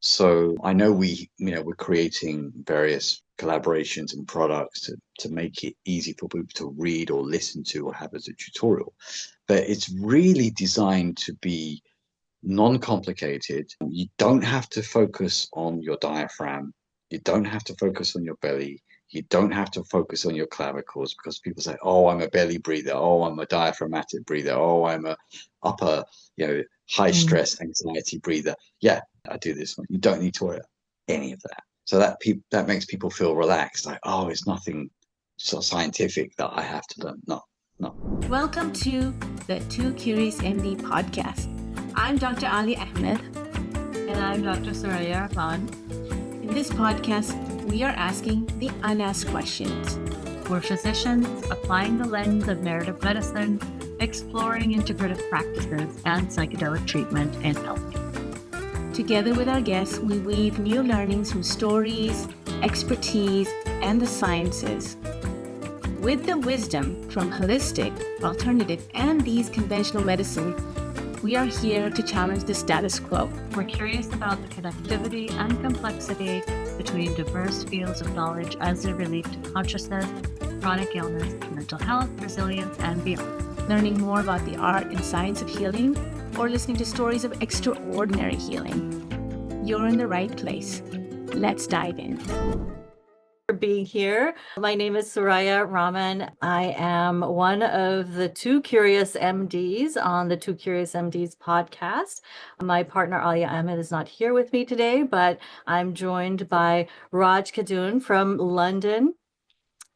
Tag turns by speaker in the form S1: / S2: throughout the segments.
S1: So I know we're creating various collaborations and products to make it easy for people to read or listen to or have as a tutorial. But it's really designed to be non-complicated. You don't have to focus on your diaphragm. You don't have to focus on your belly. You don't have to focus on your clavicles because people say, "Oh, I'm a belly breather. Oh, I'm a diaphragmatic breather. Oh, I'm a upper, high
S2: Mm.
S1: stress anxiety breather." Yeah, I do this one. You don't need to worry about any of that. So that makes people feel relaxed. Like, oh, it's nothing so scientific that I have to learn. No, no.
S2: Welcome to the Two Curious MD podcast. I'm Dr. Alya Ahmad.
S3: And I'm Dr. Simi Rahman.
S2: In this podcast, we are asking the unasked questions.
S3: We're physicians applying the lens of narrative medicine, exploring integrative practices and psychedelic treatment in healthcare.
S2: Together with our guests, we weave new learnings from stories, expertise, and the sciences. With the wisdom from holistic, alternative, and these conventional medicines, we are here to challenge the status quo.
S3: We're curious about the connectivity and complexity between diverse fields of knowledge as they relate to consciousness, chronic illness, mental health, resilience, and beyond.
S2: Learning more about the art and science of healing, or listening to stories of extraordinary healing. You're in the right place. Let's dive in.
S3: For being here. My name is Alya Rahman. I am one of the Two Curious MDs on the Two Curious MDs podcast. My partner Alya Ahmad is not here with me today, but I'm joined by Raj Khedun from London,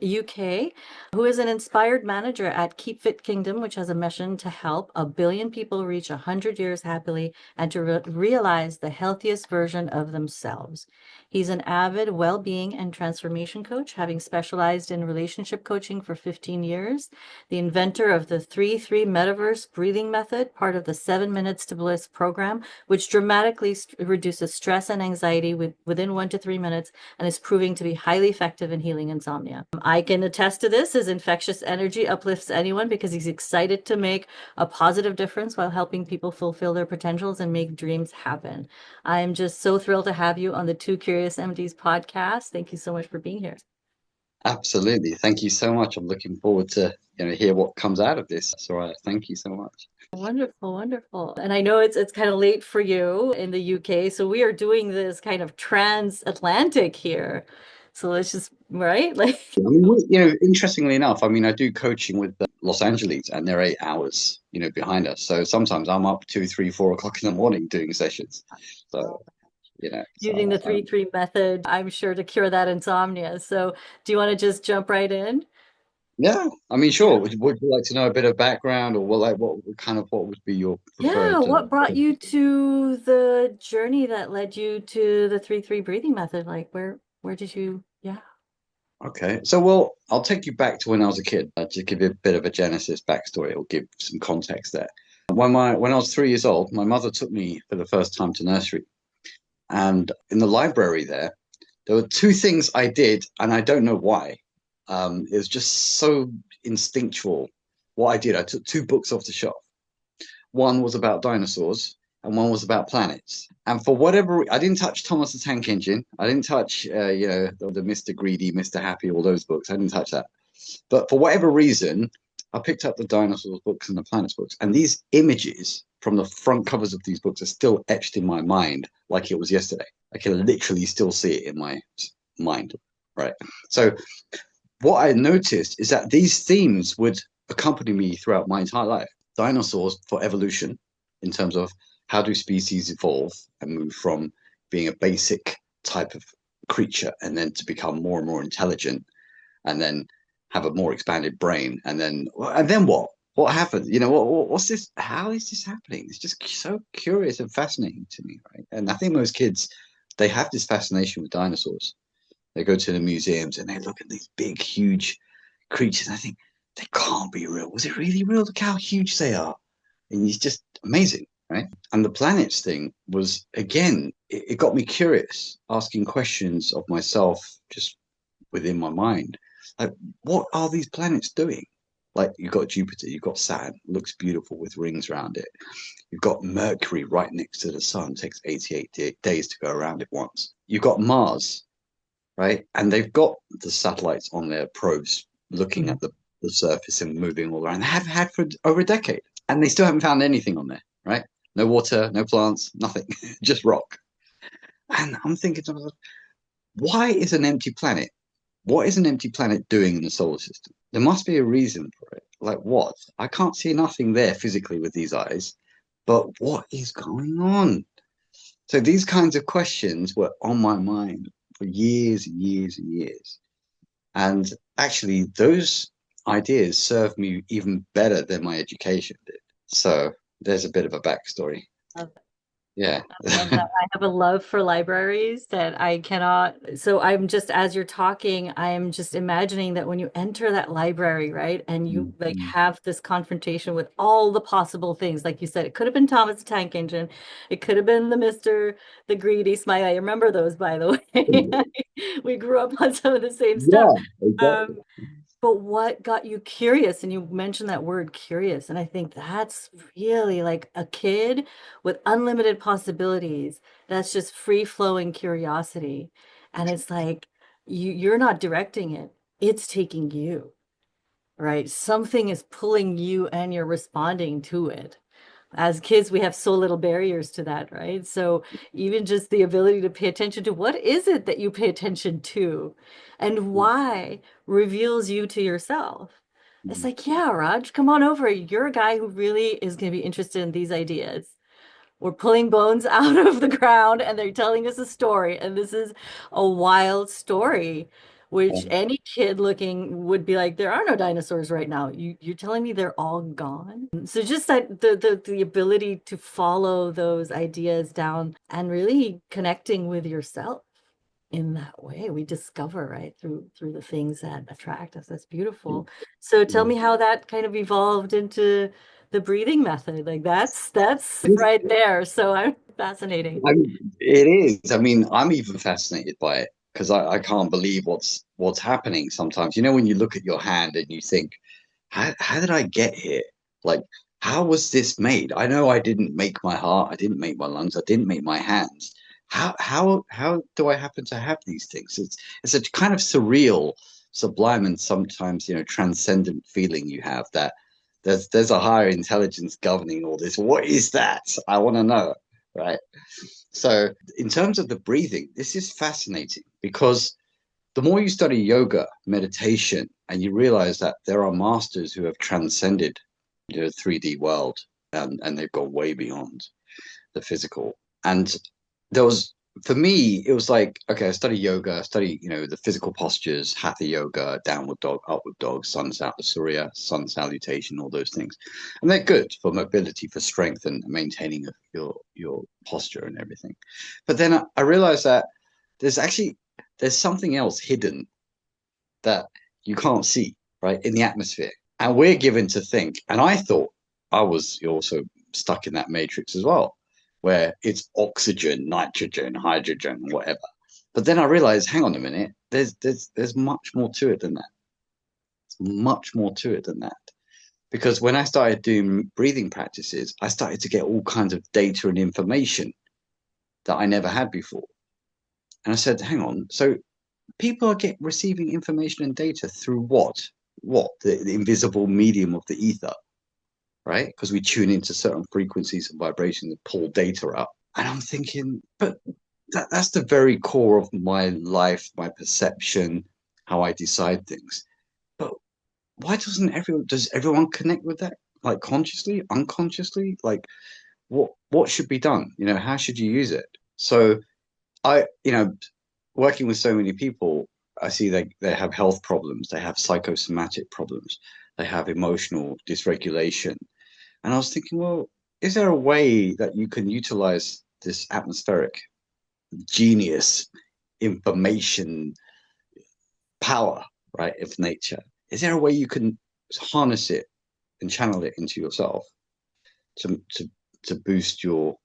S3: UK, who is an inspired manager at Keep Fit Kingdom, which has a mission to help 1 billion people reach 100 years happily and to realize the healthiest version of themselves. He's an avid well-being and transformation coach, having specialized in relationship coaching for 15 years, the inventor of the 3-3 Metaverse breathing method, part of the 7 Minutes to Bliss program, which dramatically reduces stress and anxiety within 1 to 3 minutes and is proving to be highly effective in healing insomnia. I can attest to this. His infectious energy uplifts anyone because he's excited to make a positive difference while helping people fulfill their potentials and make dreams happen. I am just so thrilled to have you on the Two Curious MDs podcast. Thank you so much for being here.
S1: Absolutely. Thank you so much. I'm looking forward to hear what comes out of this. So thank you so much.
S3: Wonderful, wonderful. And I know it's kind of late for you in the UK, so we are doing this kind of transatlantic here. So let's just, right? Like,
S1: I mean, interestingly enough, I mean, I do coaching with Los Angeles, and they're 8 hours, behind us. So sometimes I'm up 2, 3, 4 o'clock in the morning doing sessions. So,
S3: using the 3-3 method, I'm sure, to cure that insomnia. So do you want to just jump right in?
S1: Yeah, I mean,
S3: Yeah.
S1: sure. Would you like to know a bit of background, or what would be your
S3: Yeah,
S1: preferred?
S3: what brought you to the journey that led you to the 3-3 breathing method? Like where did you, yeah.
S1: Okay, so well, I'll take you back to when I was a kid to give you a bit of a genesis backstory. It'll give some context there. When I was 3 years old, my mother took me for the first time to nursery, and in the library there were two things I did, and I don't know why. It was just so instinctual. What I did, I took two books off the shelf. One was about dinosaurs, and one was about planets. And for whatever, I didn't touch Thomas the Tank Engine. I didn't touch, the Mr. Greedy, Mr. Happy, all those books. I didn't touch that. But for whatever reason, I picked up the dinosaurs books and the planets books. And these images from the front covers of these books are still etched in my mind like it was yesterday. I can literally still see it in my mind, right? So what I noticed is that these themes would accompany me throughout my entire life. Dinosaurs for evolution, in terms of how do species evolve and move from being a basic type of creature and then to become more and more intelligent and then have a more expanded brain and then what happened, what's this, how is this happening? It's just so curious and fascinating to me, right? And I think most kids, they have this fascination with dinosaurs. They go to the museums and they look at these big huge creatures and I think they can't be real. Was it really real? Look how huge they are. And it's just amazing, right? And the planets thing was, again, it got me curious, asking questions of myself just within my mind. Like, what are these planets doing? Like you've got Jupiter, you've got Saturn, looks beautiful with rings around it. You've got Mercury right next to the sun, takes 88 days to go around it once. You've got Mars, right? And they've got the satellites on their probes looking at the surface and moving all around. They have had for over a decade, and they still haven't found anything on there, right? No water, no plants, nothing, just rock. And I'm thinking to myself, why is an empty planet? What is an empty planet doing in the solar system? There must be a reason for it. Like what? I can't see nothing there physically with these eyes, but what is going on? So these kinds of questions were on my mind for years and years and years. And actually, those ideas served me even better than my education did. So there's a bit of a backstory. Yeah.
S3: I love that. I have a love for libraries that I cannot. So I'm just, as you're talking, I am just imagining that when you enter that library, right, and you like have this confrontation with all the possible things, like you said, it could have been Thomas the Tank Engine, it could have been the Greedy Smile. I remember those, by the way. We grew up on some of the same stuff.
S1: Yeah, exactly.
S3: But what got you curious? And you mentioned that word curious. And I think that's really like a kid with unlimited possibilities. That's just free flowing curiosity. And it's like you're not directing it, it's taking you, right? Something is pulling you and you're responding to it. As kids, we have so little barriers to that, right? So even just the ability to pay attention to what is it that you pay attention to and why reveals you to yourself. It's like, yeah, Raj, come on over. You're a guy who really is going to be interested in these ideas. We're pulling bones out of the ground and they're telling us a story. And this is a wild story, which any kid looking would be like, there are no dinosaurs right now. You're telling me they're all gone? So just that the ability to follow those ideas down and really connecting with yourself in that way, we discover, right, through the things that attract us. That's beautiful. So tell me how that kind of evolved into the breathing method. Like that's right there. So I'm fascinating.
S1: It is. I mean, I'm even fascinated by it because I can't believe what's happening sometimes. You know, when you look at your hand and you think, how did I get here? Like, how was this made? I know I didn't make my heart, I didn't make my lungs, I didn't make my hands. How do I happen to have these things? It's a kind of surreal, sublime, and sometimes, you know, transcendent feeling you have that there's a higher intelligence governing all this. What is that? I want to know, right? So in terms of the breathing, this is fascinating because the more you study yoga, meditation, and you realize that there are masters who have transcended the 3D world and they've gone way beyond the physical. And there was, for me, it was like, okay, I study yoga, I study, you know, the physical postures, hatha yoga, downward dog, upward dog, surya, sun salutation, all those things. And they're good for mobility, for strength and maintaining your posture and everything. But then I realized that there's something else hidden that you can't see, right, in the atmosphere. And we're given to think, and I thought I was also stuck in that matrix as well, where it's oxygen, nitrogen, hydrogen, whatever. But then I realized, hang on a minute, there's much more to it than that. There's much more to it than that. Because when I started doing breathing practices, I started to get all kinds of data and information that I never had before. And I said, hang on, so people are receiving information and data through what? What? The invisible medium of the ether, right? Because we tune into certain frequencies and vibrations and pull data up. And I'm thinking, but that's the very core of my life, my perception, how I decide things. But why does everyone connect with that? Like consciously, unconsciously? Like what should be done? You know, how should you use it? So you know, working with so many people, I see they have health problems, they have psychosomatic problems, they have emotional dysregulation. And I was thinking, well, is there a way that you can utilize this atmospheric genius, information, power, right, of nature? Is there a way you can harness it and channel it into yourself to boost your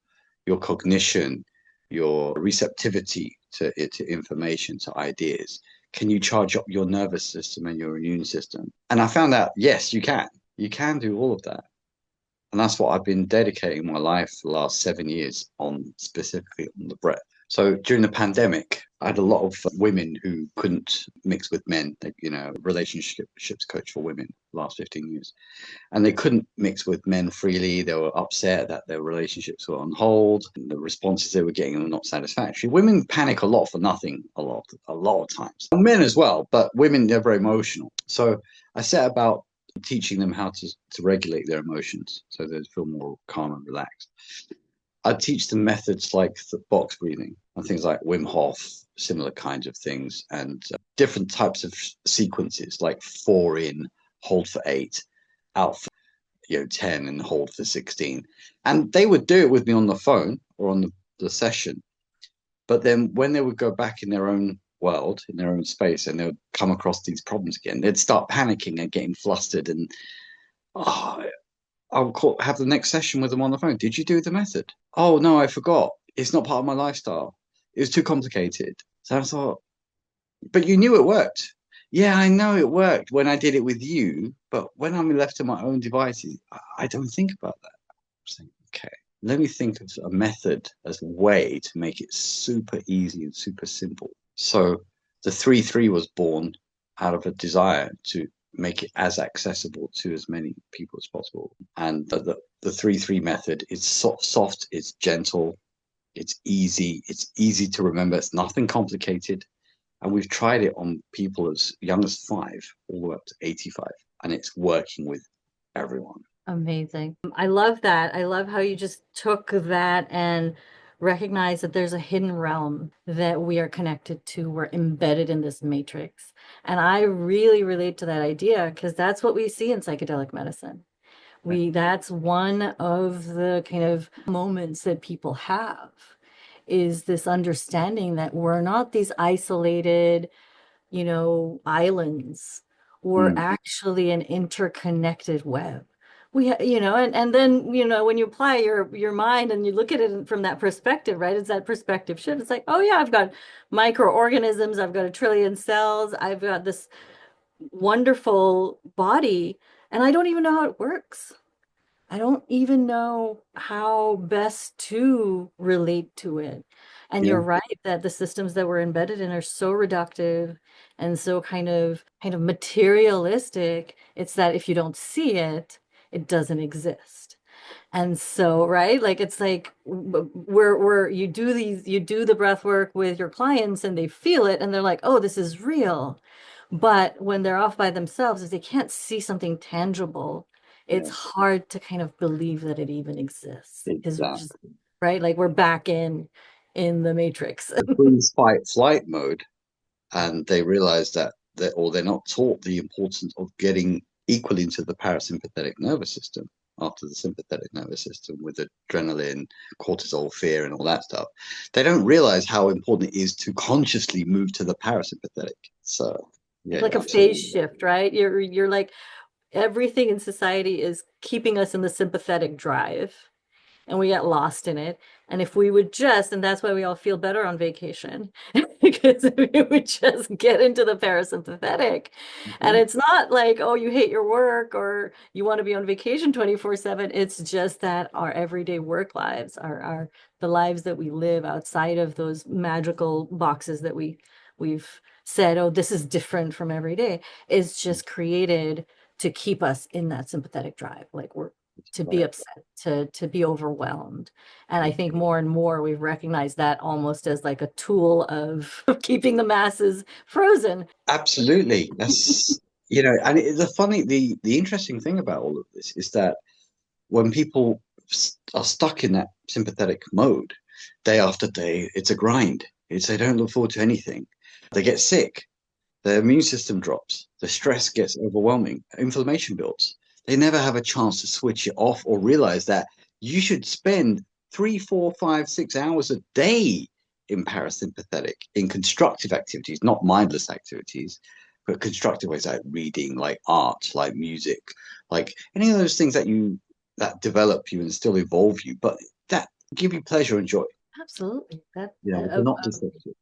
S1: cognition, your receptivity to information, to ideas? can you charge up your nervous system and your immune system? And I found out, yes, you can. You can do all of that. And that's what I've been dedicating my life for the last 7 years on, specifically on the breath. So during the pandemic, I had a lot of women who couldn't mix with men, relationships coach for women the last 15 years. And they couldn't mix with men freely. They were upset that their relationships were on hold. And the responses they were getting were not satisfactory. Women panic a lot for nothing, a lot of times. And men as well, but women, they're very emotional. So I set about teaching them how to regulate their emotions so they feel more calm and relaxed. I teach them methods like the box breathing and things like Wim Hof, similar kinds of things, and different types of sequences like 4 in, hold for 8, out for 10 and hold for 16. And they would do it with me on the phone or on the session. But then when they would go back in their own world, in their own space, and they would come across these problems again, they'd start panicking and getting flustered. And I'll have the next session with them on the phone. Did you do the method? Oh, no, I forgot. It's not part of my lifestyle. It was too complicated. So I thought, but you knew it worked. Yeah, I know it worked when I did it with you, but when I'm left to my own devices, I don't think about that. I'm saying, okay, let me think of a method as a way to make it super easy and super simple. So the 3-3 was born out of a desire to make it as accessible to as many people as possible. And the 3-3 method is soft, it's gentle, it's easy to remember. It's nothing complicated. And we've tried it on people as young as 5 all the way up to 85. And it's working with everyone.
S3: Amazing. I love that. I love how you just took that and recognized that there's a hidden realm that we are connected to. We're embedded in this matrix. And I really relate to that idea because that's what we see in psychedelic medicine. That's one of the kind of moments that people have, is this understanding that we're not these isolated, islands. We're actually an interconnected web. And then, when you apply your mind and you look at it from that perspective, right? It's that perspective shift. It's like, oh yeah, I've got microorganisms, I've got 1 trillion cells, I've got this wonderful body, and I don't even know how it works. I don't even know how best to relate to it. And you're right that the systems that we're embedded in are so reductive and so kind of materialistic. It's that if you don't see it, it doesn't exist. And so, right, like it's like you do the breath work with your clients and they feel it and they're like, oh, this is real. But when they're off by themselves, if they can't see something tangible, it's hard to kind of believe that it even exists.
S1: Exactly.
S3: Right? Like we're back in the matrix.
S1: Freeze, fight, flight mode. And they realize that they're not taught the importance of getting equally into the parasympathetic nervous system after the sympathetic nervous system with adrenaline, cortisol, fear, and all that stuff. They don't realize how important it is to consciously move to the parasympathetic. So, yeah,
S3: like a phase shift, right? You're like, everything in society is keeping us in the sympathetic drive and we get lost in it. And if we would and that's why we all feel better on vacation, because we would just get into the parasympathetic. And it's not like, oh, you hate your work or you want to be on vacation 24/7. It's just that our everyday work lives are the lives that we live outside of those magical boxes that we've said, oh, this is different from every day, is just created to keep us in that sympathetic drive. Like to be upset, to be overwhelmed. And I think more and more we've recognized that almost as like a tool of keeping the masses frozen.
S1: Absolutely. That's, and the interesting thing about all of this is that when people are stuck in that sympathetic mode, day after day, it's a grind. They don't look forward to anything. They get sick. Their immune system drops. The stress gets overwhelming. Inflammation builds. They never have a chance to switch it off or realize that you should spend 3, 4, 5, 6 hours a day in parasympathetic, in constructive activities, not mindless activities, but constructive ways like reading, like art, like music, like any of those things that develop you and still evolve you, but that give you pleasure and joy.
S3: Absolutely.
S1: Not destructive.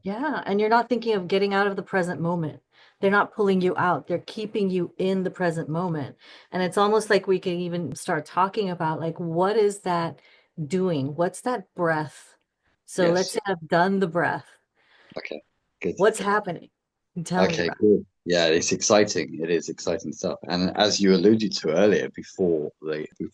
S3: Yeah, and you're not thinking of getting out of the present moment. They're not pulling you out. They're keeping you in the present moment. And it's almost like we can even start talking about like, what is that doing? What's that breath? So let's
S1: Yes.
S3: say I've done the breath.
S1: Okay. Good.
S3: What's happening? Tell me
S1: Okay,
S3: about
S1: good. Yeah, it's exciting. It is exciting stuff. And as you alluded to earlier, before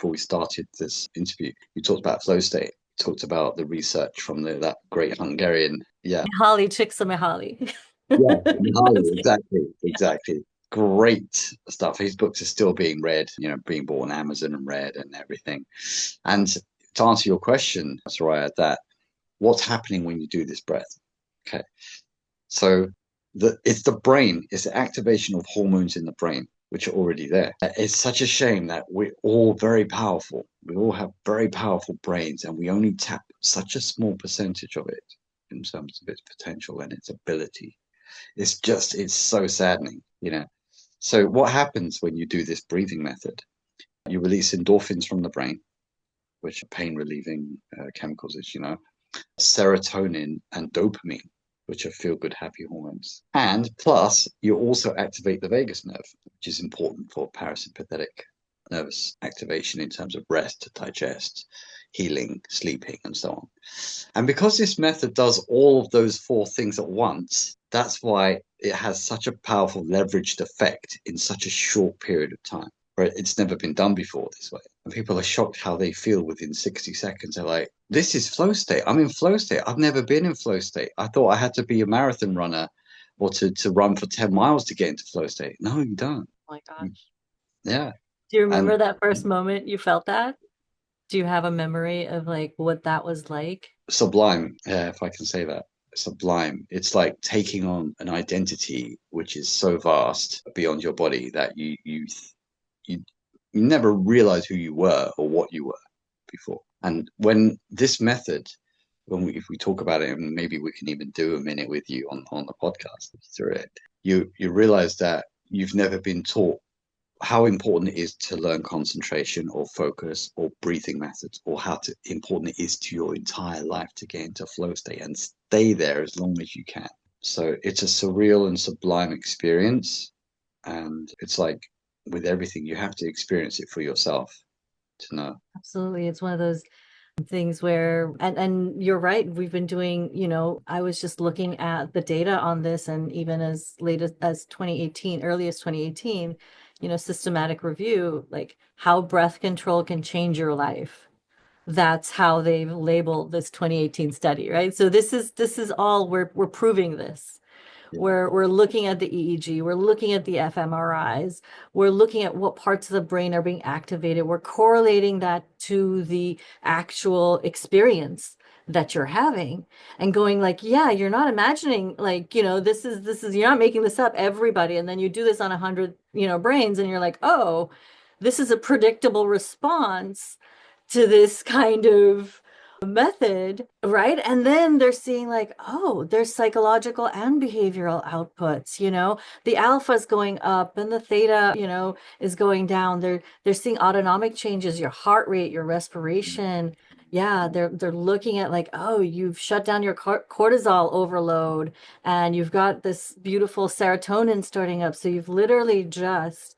S1: we started this interview, you talked about flow state. You talked about the research from that great Hungarian. Yeah,
S3: it. Mihaly Csikszentmihalyi.
S1: yeah, Mihaly,
S3: That's it.
S1: exactly, exactly. Great stuff. His books are still being read, being bought on Amazon and read and everything. And to answer your question, Soraya, that what's happening when you do this breath? Okay. So it's the brain, it's the activation of hormones in the brain, which are already there. It's such a shame that we're all very powerful. We all have very powerful brains, and we only tap such a small percentage of it in terms of its potential and its ability. It's so saddening. So what happens when you do this breathing method? You release endorphins from the brain, which are pain relieving chemicals, as you know, serotonin and dopamine, which are feel good, happy hormones. And plus, you also activate the vagus nerve, which is important for parasympathetic nervous activation in terms of rest, digest, healing, sleeping, and so on. And because this method does all of those four things at once, that's why it has such a powerful leveraged effect in such a short period of time. Where it's never been done before this way. And people are shocked how they feel within 60 seconds. They're like, this is flow state. I'm in flow state. I've never been in flow state. I thought I had to be a marathon runner or to run for 10 miles to get into flow state. No, you don't.
S3: Oh my gosh.
S1: Yeah.
S3: Do you remember
S1: And
S3: that first moment you felt that? Do you have a memory of like what that was like?
S1: sublime, yeah, if I can say that. Sublime. It's like taking on an identity which is so vast beyond your body that you never realize who you were or what you were before. And when this method, if we talk about it, and maybe we can even do a minute with you on the podcast through it, you realize that you've never been taught how important it is to learn concentration or focus or breathing methods, or how important it is to your entire life to get into flow state and stay there as long as you can. So it's a surreal and sublime experience. And it's like with everything, you have to experience it for yourself to know.
S3: Absolutely. It's one of those things where, and you're right, we've been doing, I was just looking at the data on this, and even as late as 2018, earliest 2018, systematic review, like how breath control can change your life. That's how they've labeled this 2018 study, right? So this is all we're proving this.
S1: Yeah.
S3: We're looking at the EEG, we're looking at the fMRIs, we're looking at what parts of the brain are being activated. We're correlating that to the actual experience that you're having and going like, yeah, you're not imagining like, this is you're not making this up, everybody. And then you do this on 100, brains, and you're like, oh, this is a predictable response to this kind of method, right? And then they're seeing like, oh, there's psychological and behavioral outputs, the alpha is going up and the theta, is going down. They're seeing autonomic changes, your heart rate, your respiration. Yeah, they're looking at like, oh, you've shut down your cortisol overload and you've got this beautiful serotonin starting up. So you've literally just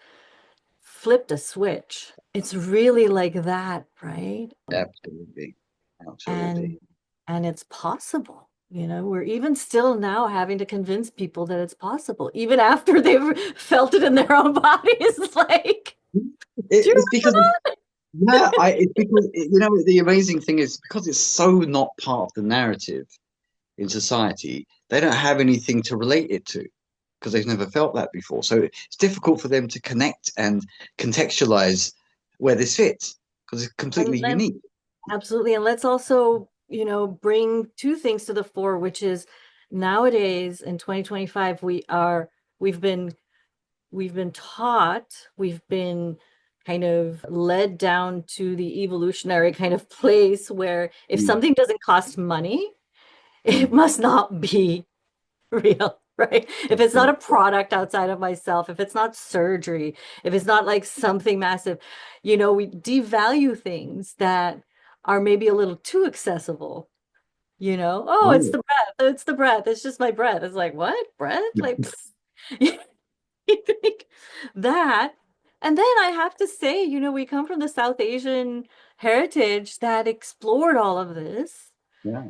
S3: flipped a switch. It's really like that, right?
S1: Absolutely.
S3: and
S1: Absolutely.
S3: and it's possible. We're even still now having to convince people that it's possible even after they've felt it in their own bodies. It's like, do you
S1: It's because,
S3: remember
S1: yeah, it's because, the amazing thing is because it's so not part of the narrative in society, they don't have anything to relate it to because they've never felt that before. So it's difficult for them to connect and contextualize where this fits because it's
S3: that?
S1: completely
S3: And
S1: unique.
S3: absolutely. And let's also, bring two things to the fore, which is nowadays in 2025, we've been taught, we've been kind of led down to the evolutionary kind of place where if
S1: Mm,
S3: something doesn't cost money, it
S1: mm,
S3: must not be real, right? If
S1: that's
S3: it's not
S1: right.
S3: a product outside of myself, if it's not surgery, if it's not like something massive, we devalue things that are maybe a little too accessible Oh, it's
S1: Right.
S3: the breath. It's the breath. It's just my breath. It's like, what? Breath? Like, you think that. And then I have to say, we come from the South Asian heritage that explored all of this
S1: Yeah.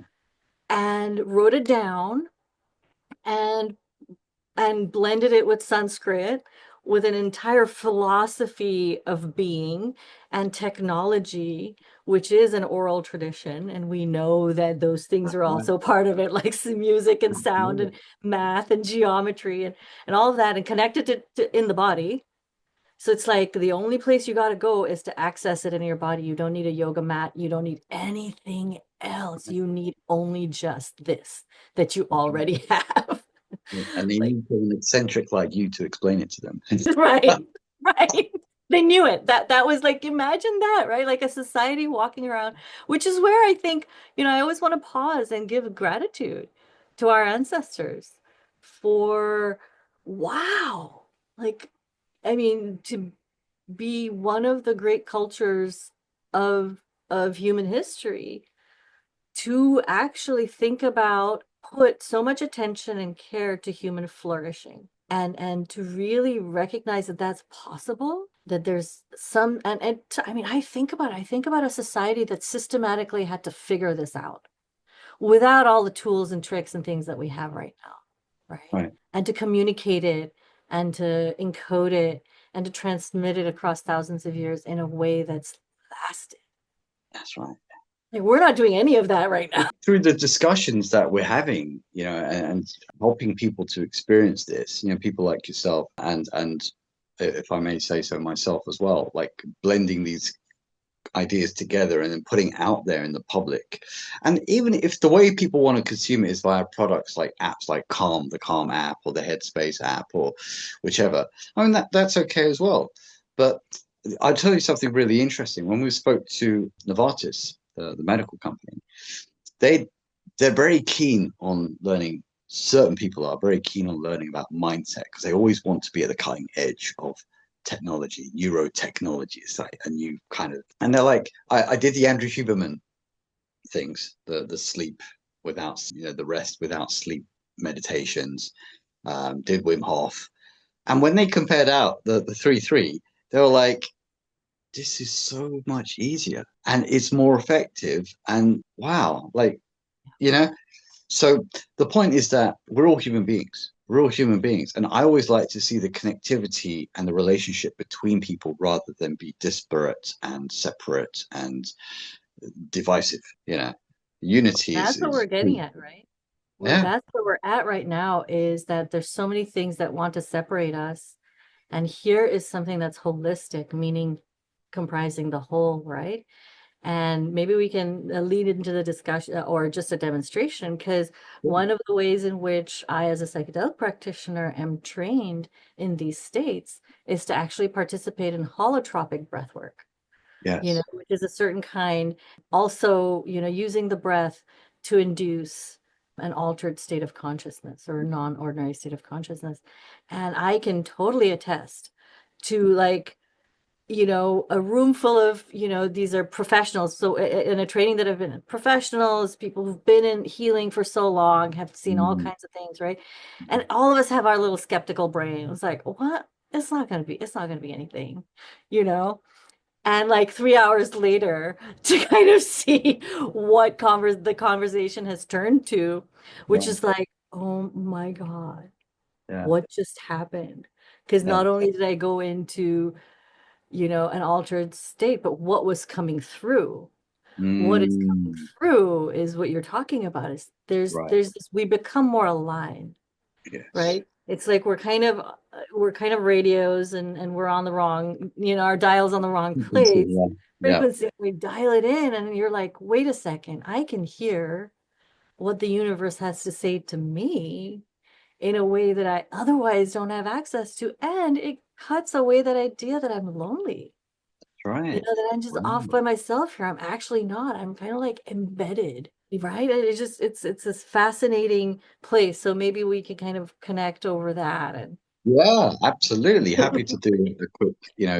S3: and wrote it down and blended it with Sanskrit, with an entire philosophy of being and technology, which is an oral tradition. And we know that those things are
S1: Right.
S3: also part of it, like music and sound
S1: Absolutely.
S3: and math and geometry and all of that, and connected to in the body. So it's like the only place you got to go is to access it in your body. You don't need a yoga mat. You don't need anything else. You need only just this that you
S1: That's right.
S3: already have.
S1: Yeah. And they
S3: Like,
S1: need an eccentric like you to explain it to them.
S3: right, right. They knew it. That was like, imagine that, right? Like a society walking around, which is where I think, I always want to pause and give gratitude to our ancestors for, wow. Like, I mean, to be one of the great cultures of human history, to actually think about, put so much attention and care to human flourishing, and to really recognize that that's possible, that there's some, I mean, I think about a society that systematically had to figure this out without all the tools and tricks and things that we have right now, right?
S1: Right.
S3: And to communicate it and to encode it and to transmit it across thousands of years in a way that's lasted.
S1: That's right.
S3: Like, we're not doing any of that right now.
S1: Through the discussions that we're having, and helping people to experience this, people like yourself and if I may say so myself as well, like blending these ideas together and then putting out there in the public. And even if the way people want to consume it is via products like apps like Calm, the Calm app or the Headspace app or whichever, I mean that's okay as well. But I'll tell you something really interesting. When we spoke to Novartis, the medical company, they they're very keen on learning. Certain people are very keen on learning about mindset because they always want to be at the cutting edge of technology, neurotechnology. It's like a new kind of, and they're like, I did the Andrew Huberman things, the sleep without, the rest without sleep meditations, did Wim Hof, and when they compared out the 3-3, they were like, this is so much easier and it's more effective, and wow, like you know so the point is that we're all human beings. We're all human beings. And I always like to see the connectivity and the relationship between people rather than be disparate and separate and divisive. Unity
S3: That's what we're
S1: is
S3: getting
S1: key.
S3: at, right?
S1: Yeah.
S3: That's where we're at right now, is that there's so many things that want to separate us. And here is something that's holistic, meaning comprising the whole, right? And maybe we can lead into the discussion or just a demonstration, because one of the ways in which I, as a psychedelic practitioner, am trained in these states is to actually participate in holotropic breath work,
S1: Yes.
S3: which is a certain kind, also, using the breath to induce an altered state of consciousness or a non-ordinary state of consciousness. And I can totally attest to, like, a room full of, these are professionals. So in a training that have been professionals, people who've been in healing for so long, have seen all
S1: Mm,
S3: kinds of things, right? And all of us have our little skeptical brain. It's like, what? It's not going to be anything, you know? And like 3 hours later, to kind of see what the conversation has turned to, which
S1: yeah.
S3: is like, oh my God,
S1: Yeah.
S3: what just happened? Because
S1: Yeah.
S3: not only did I go into, an altered state, but what was coming through? What is coming
S1: Mm,
S3: through is what you're talking about. Is
S1: right.
S3: there's this, we become more aligned,
S1: Yes.
S3: right? It's like we're kind of radios, and we're on the wrong, our dial's on the wrong place,
S1: Yeah. Yeah.
S3: frequency. We dial it in, and you're like, wait a second, I can hear what the universe has to say to me in a way that I otherwise don't have access to. And it cuts away that idea that I'm lonely,
S1: Right.
S3: that I'm just off
S1: Wow.
S3: by myself here. I'm actually not. I'm kind of like embedded, right? It's just, it's this fascinating place. So maybe we can kind of connect over that. And
S1: Yeah, absolutely. Happy to do a quick,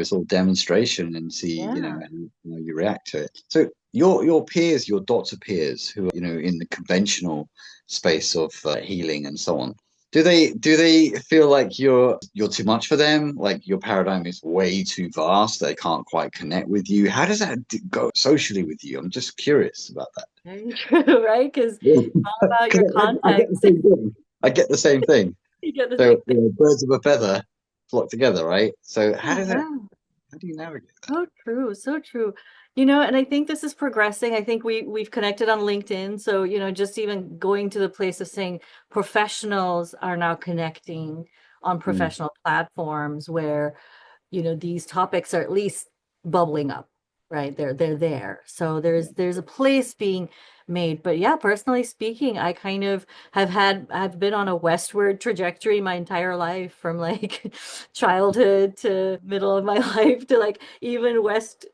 S1: sort of demonstration and see,
S3: Yeah.
S1: and you react to it. So your peers, your doctor peers who are, in the conventional space of healing and so on, do they feel like you're too much for them? Like your paradigm is way too vast, they can't quite connect with you. How does that go socially with you? I'm just curious about that.
S3: Very true, right? Because
S1: Yeah.
S3: all about
S1: 'Cause
S3: your
S1: I get the
S3: context.
S1: same thing. I get the same thing.
S3: You get the
S1: So,
S3: same thing.
S1: birds of a feather flock together, right? So
S3: Yeah.
S1: how do you navigate that?
S3: So true, so true. And I think this is progressing. I think we've connected on LinkedIn. So, just even going to the place of saying professionals are now connecting on
S1: Mm,
S3: professional platforms where, these topics are at least bubbling up, right? They're there. So there's a place being made. But yeah, personally speaking, I kind of I've been on a westward trajectory my entire life from like childhood to middle of my life to like even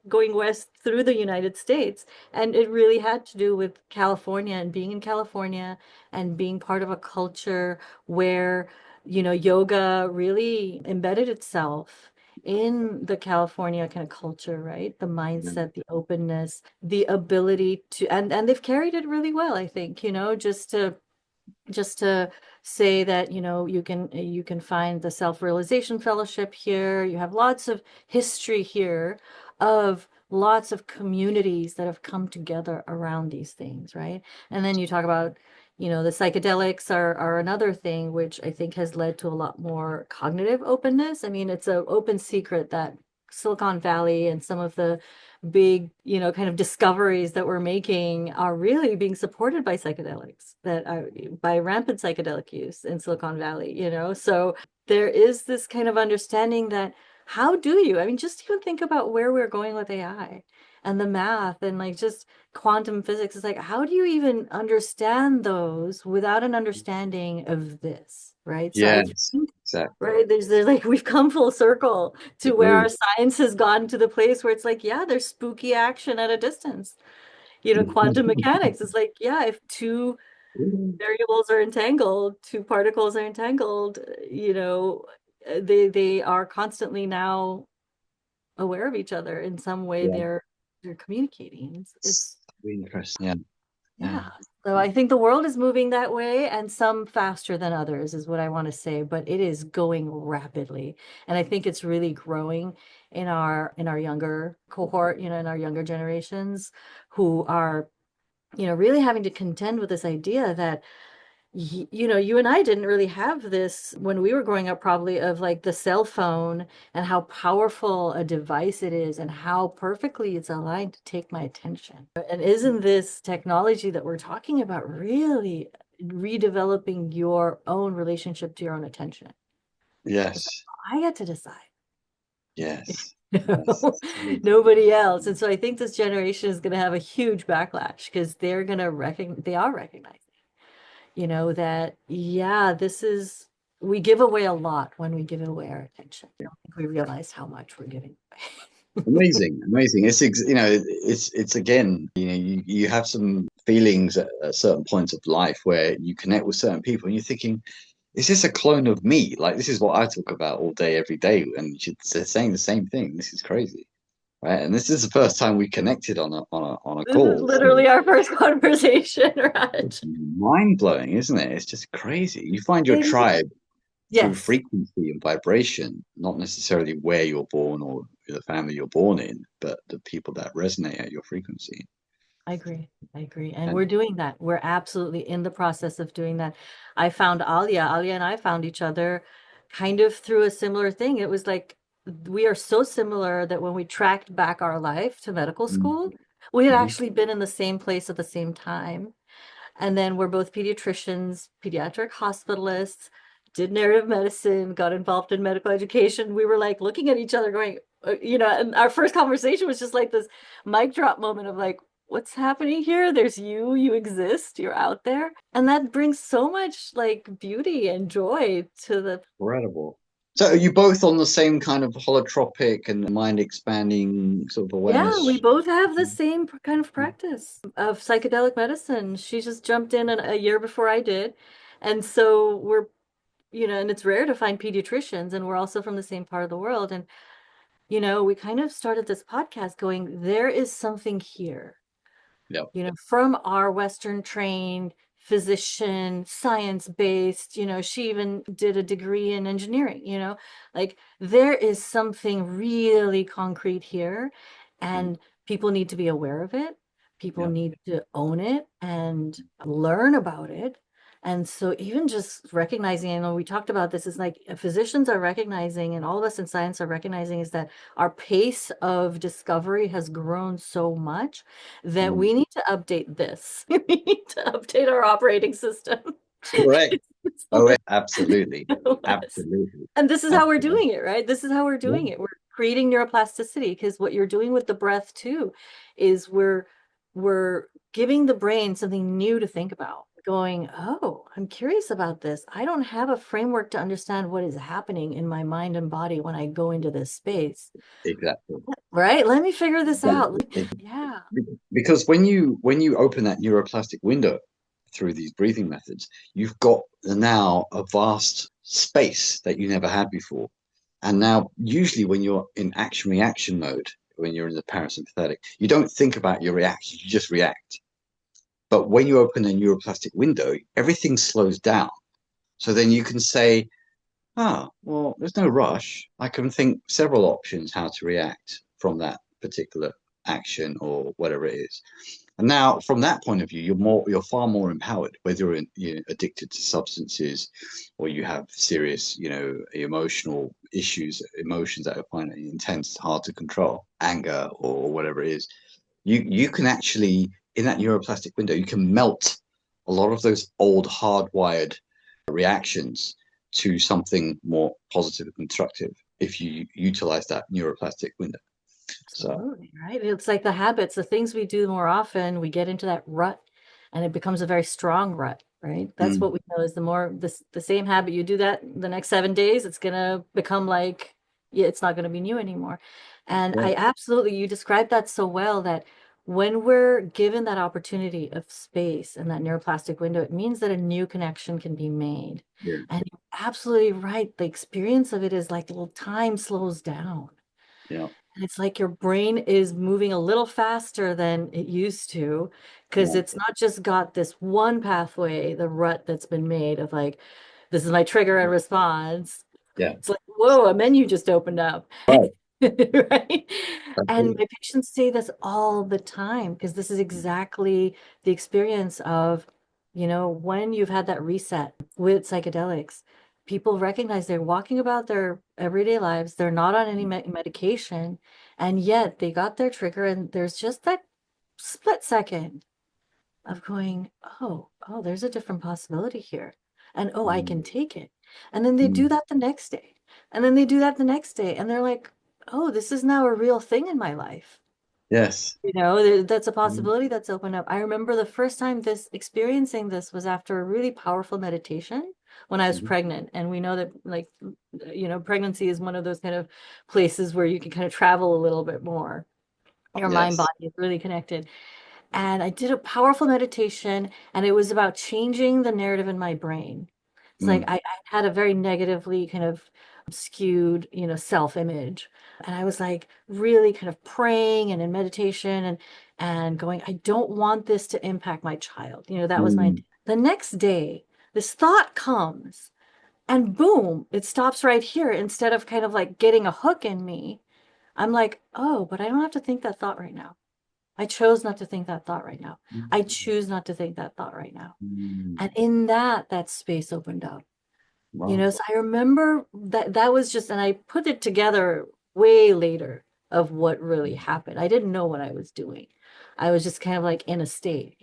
S3: going west through the United States. And it really had to do with California and being in California and being part of a culture where, yoga really embedded itself in the California kind of culture, right? The
S1: yeah,
S3: mindset, the openness, the ability to, and they've carried it really well, I think, just to say that you can find the self-realization fellowship here. You have lots of history here of lots of communities that have come together around these things, right? And then you talk about the psychedelics are another thing which I think has led to a lot more cognitive openness. I mean, it's an open secret that Silicon Valley and some of the big, kind of discoveries that we're making are really being supported by psychedelics, that are by rampant psychedelic use in Silicon Valley, So there is this kind of understanding that how do you, I mean, just even think about where we're going with AI and the math and like just quantum physics. It's like, how do you even understand those without an understanding of this, right? So I
S1: yes,
S3: think,
S1: exactly.
S3: right, there's like we've come full circle to where our
S1: Agree.
S3: science has gotten to the place where it's like, yeah, there's spooky action at a distance. Quantum mechanics is like, yeah, if two variables are entangled, two particles are entangled, they are constantly now aware of each other in some way.
S1: Yeah,
S3: They're communicating. It's
S1: it's really interesting. Yeah, yeah,
S3: Yeah. So I think the world is moving that way, and some faster than others is what I want to say, but it is going rapidly. And I think it's really growing in our younger cohort, in our younger generations who are, really having to contend with this idea that you and I didn't really have this when we were growing up, probably, of like the cell phone and how powerful a device it is and how perfectly it's aligned to take my attention. And isn't this technology that we're talking about really redeveloping your own relationship to your own attention?
S1: yes,
S3: I get to decide.
S1: yes, yes.
S3: Nobody else. And so I think this generation is going to have a huge backlash because they are recognizing that, yeah, we give away a lot when we give away our attention. I don't think we realize how much we're giving away.
S1: Amazing, amazing. It's again, you have some feelings at certain points of life where you connect with certain people, and you're thinking, is this a clone of me? Like this is what I talk about all day, every day, and they're saying the same thing. This is crazy, right? And this is the first time we connected on a
S3: This is
S1: call. So
S3: literally our first conversation,
S1: it's
S3: Raj.
S1: mind blowing, isn't it? It's just crazy. You find your
S3: It is.
S1: tribe through
S3: Yes,
S1: frequency and vibration, not necessarily where you're born or the family you're born in, but the people that resonate at your frequency.
S3: I agree. I agree. And
S1: And
S3: we're doing that. We're absolutely in the process of doing that. I found Alia. Alia and I found each other kind of through a similar thing. It was like we are so similar that when we tracked back our life to medical school, we had
S1: Mhm.
S3: actually been in the same place at the same time. And then we're both pediatricians, pediatric hospitalists, did narrative medicine, got involved in medical education. We were like looking at each other going, and our first conversation was just like this mic drop moment of like, what's happening here? There's you exist, you're out there. And that brings so much like beauty and joy to the,
S1: Incredible. So are you both on the same kind of holotropic and mind expanding sort of
S3: yeah, we
S1: awareness?
S3: both have the same kind of practice of psychedelic medicine. She just jumped in a year before I did. And so we're and it's rare to find pediatricians, and we're also from the same part of the world. And, we kind of started this podcast going, there is something here,
S1: Yeah.
S3: From our Western trained physician, science-based, she even did a degree in engineering, like there is something really concrete here, and people need to be aware of it. People
S1: Yeah.
S3: need to own it and learn about it. And so even just recognizing, and when we talked about this, is like physicians are recognizing, and all of us in science are recognizing, is that our pace of discovery has grown so much that we need to update this. We need to update our operating system.
S1: Correct.
S3: It's
S1: Oh, absolutely.
S3: less.
S1: Absolutely.
S3: And this is how we're
S1: Absolutely.
S3: doing it, right? This is how we're doing
S1: Yeah.
S3: it. We're creating neuroplasticity, because what you're doing with the breath too is we're giving the brain something new to think about. Going, oh, I'm curious about this. I don't have a framework to understand what is happening in my mind and body when I go into this space.
S1: Exactly.
S3: Right? Let me figure this out.
S1: Exactly.
S3: Yeah.
S1: Because when you open that neuroplastic window through these breathing methods, you've got now a vast space that you never had before. And now, usually, when you're in action reaction mode, when you're in the parasympathetic, you don't think about your reactions, you just react. But when you open a neuroplastic window, everything slows down. So then you can say, well, there's no rush. I can think several options how to react from that particular action or whatever it is. And now, from that point of view, you're far more empowered, whether you're addicted to substances or you have serious, emotional issues, emotions that are quite intense, hard to control, anger or whatever it is. You can actually, in that neuroplastic window, you can melt a lot of those old hardwired reactions to something more positive and constructive if you utilize that neuroplastic window. So,
S3: Absolutely, right? It's like the habits, the things we do more often, we get into that rut, and it becomes a very strong rut, right? That's what we know is the same habit you do that the next 7 days, it's gonna become like, yeah, it's not gonna be new anymore. And
S1: yeah,
S3: I absolutely, you described that so well, that when we're given that opportunity of space and that neuroplastic window, it means that a new connection can be made.
S1: yeah,
S3: And you're absolutely right. The experience of it is like the little time slows down.
S1: yeah,
S3: And it's like your brain is moving a little faster than it used to, because
S1: yeah,
S3: it's not just got this one pathway, the rut that's been made of like, this is my trigger and response.
S1: yeah.
S3: It's like, whoa, a menu just opened up.
S1: Right.
S3: Right? And
S1: Absolutely.
S3: my patients say this all the time, because this is exactly the experience of, when you've had that reset with psychedelics, people recognize they're walking about their everyday lives, they're not on any medication, and yet they got their trigger, and there's just that split second of going, oh, there's a different possibility here. And oh, I can
S1: Mm,
S3: take it. And then they do
S1: mm.
S3: that the next day. And then they do that the next day. And they're like, oh, this is now a real thing in my life.
S1: Yes.
S3: That's a
S1: Mm,
S3: possibility that's opened up. I remember the first time experiencing this was after a really powerful meditation when I was
S1: mhm.
S3: pregnant. And we know that, like, pregnancy is one of those kind of places where you can kind of travel a little bit more. Your mind
S1: Yes.
S3: body is really connected. And I did a powerful meditation, and it was about changing the narrative in my brain. It's like
S1: Mm,
S3: I had a very negatively kind of skewed, self-image. And I was like really kind of praying and in meditation, and going, I don't want this to impact my child. That was my
S1: mm,
S3: intent. The next day, this thought comes, and boom, it stops right here. Instead of kind of like getting a hook in me, I'm like, oh, but I don't have to think that thought right now. I chose not to think that thought right now. I
S1: mm,
S3: choose not to think that thought right now.
S1: mm.
S3: And in that space opened up.
S1: Wow.
S3: So I remember that was just, and I put it together way later of what really happened. I didn't know what I was doing. I was just kind of like in a state.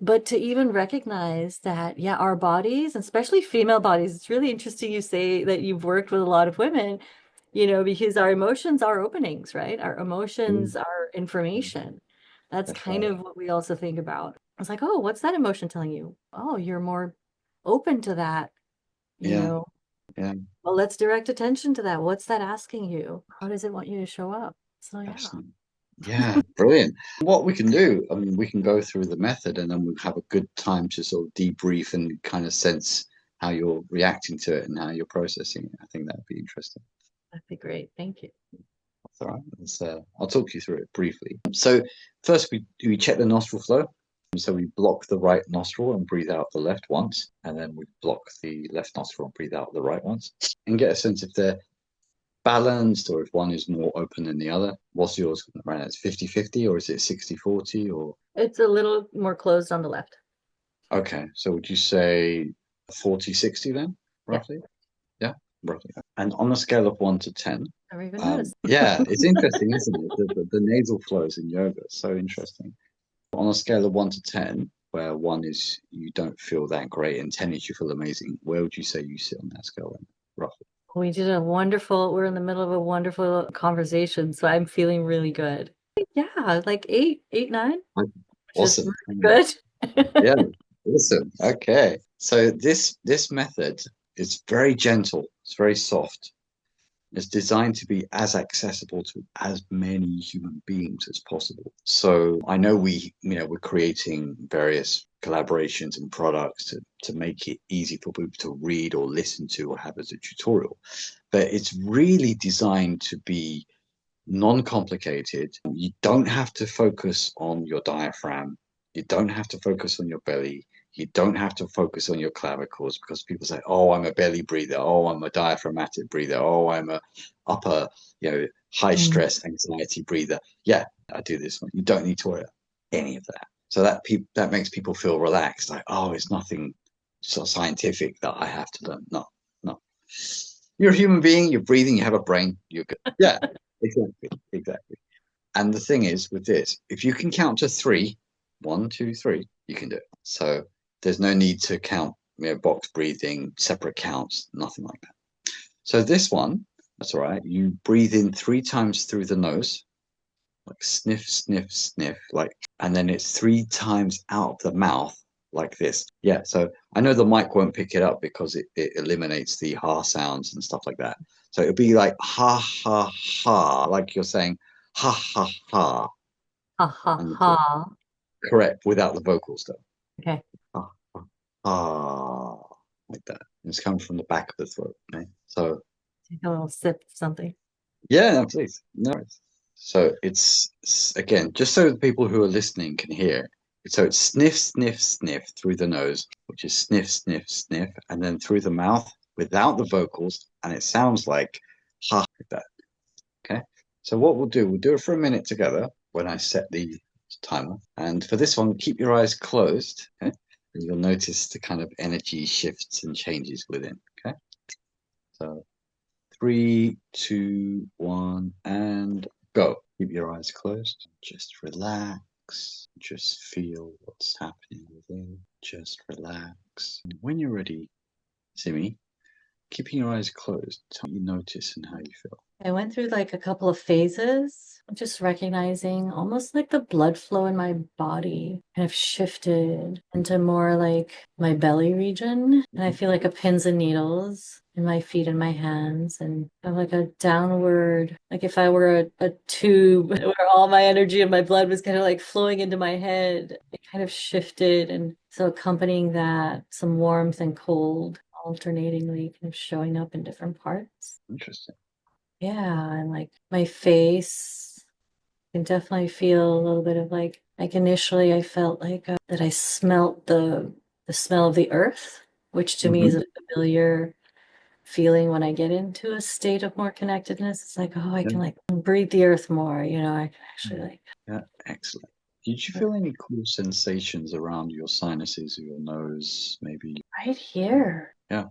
S3: But to even recognize that, yeah, our bodies, especially female bodies, it's really interesting you say that you've worked with a lot of women, because our emotions are openings, right? Our
S1: Mm,
S3: emotions are information. That's
S1: that's
S3: kind
S1: right.
S3: of what we also think about. It's like, oh, what's that emotion telling you? Oh, you're more open to that, you
S1: Yeah.
S3: know.
S1: Yeah.
S3: Well, let's direct attention to that. What's that asking you? How does it want you to show up? So yeah.
S1: Absolutely. Yeah. Brilliant. What we can do, I mean, we can go through the method and then we'll have a good time to sort of debrief and kind of sense how you're reacting to it and how you're processing it. I think that'd be interesting.
S3: That'd be great. Thank you.
S1: That's all right. I'll talk you through it briefly. So first we check the nostril flow. So we block the right nostril and breathe out the left once, and then we block the left nostril and breathe out the right once, and get a sense if they're balanced or if one is more open than the other. What's yours right now? It's 50-50 or is it 60-40 or?
S3: It's a little more closed on the left.
S1: Okay, so would you say 40-60 then, roughly? Yeah, roughly. And on a scale of 1 to 10,
S3: Never even noticed.
S1: yeah, it's interesting, isn't it? The nasal flows in yoga, so interesting. On a scale of 1 to 10, where 1 is you don't feel that great and 10 is you feel amazing, where would you say you sit on that scale then, roughly?
S3: We're in the middle of a wonderful conversation, so I'm feeling really good. Yeah, like 8, 9.
S1: Awesome.
S3: Really good.
S1: Yeah, awesome. Okay. So this method is very gentle. It's very soft. It's designed to be as accessible to as many human beings as possible. So I know we're creating various collaborations and products to make it easy for people to read or listen to or have as a tutorial. But it's really designed to be non-complicated. You don't have to focus on your diaphragm. You don't have to focus on your belly. You don't have to focus on your clavicles because people say, oh, I'm a belly breather. Oh, I'm a diaphragmatic breather. Oh, I'm a upper, high stress anxiety breather. Yeah, I do this one. You don't need to worry about any of that. So that makes people feel relaxed. Like, oh, it's nothing so scientific that I have to learn. No. You're a human being. You're breathing. You have a brain. You're good. Yeah, exactly. And the thing is with this, if you can count to 3, 1, 2, 3, you can do it. So there's no need to count, box breathing, separate counts, nothing like that. So this one, that's all right. You breathe in 3 times through the nose, like sniff, sniff, sniff, and then it's 3 times out of the mouth, like this. Yeah. So I know the mic won't pick it up because it eliminates the ha sounds and stuff like that. So it'll be like ha, ha, ha, like you're saying ha, ha, ha.
S3: Ha ha ha.
S1: Correct, without the vocals though.
S3: Okay.
S1: Like that. It's coming from the back of the throat. Okay? So
S3: take a little sip of something.
S1: Yeah, no, please. No worries. So it's again, just so the people who are listening can hear. So it's sniff, sniff, sniff through the nose, which is sniff, sniff, sniff, and then through the mouth without the vocals, and it sounds like ha, like that. Okay. So what we'll do it for a minute together when I set the timer. And for this one, keep your eyes closed. Okay. And you'll notice the kind of energy shifts and changes within. Okay. So 3, 2, 1, and go. Keep your eyes closed. Just relax. Just feel what's happening within. Just relax. And when you're ready, Simi, keeping your eyes closed, tell me what you notice and how you feel.
S3: I went through like a couple of phases, just recognizing almost like the blood flow in my body kind of shifted into more like my belly region. And I feel like a pins and needles in my feet and my hands, and I have like a downward, like if I were a tube where all my energy and my blood was kind of like flowing into my head, it kind of shifted. And so accompanying that, some warmth and cold alternatingly kind of showing up in different parts.
S1: Interesting.
S3: Yeah, and like my face, I can definitely feel a little bit of like initially I felt like that I smelt the smell of the earth, which to me is a familiar feeling when I get into a state of more connectedness. It's like, oh, I can like breathe the earth more, I can actually like.
S1: Yeah, excellent. Did you feel any cool sensations around your sinuses or your nose, maybe?
S3: Right here.
S1: Yeah.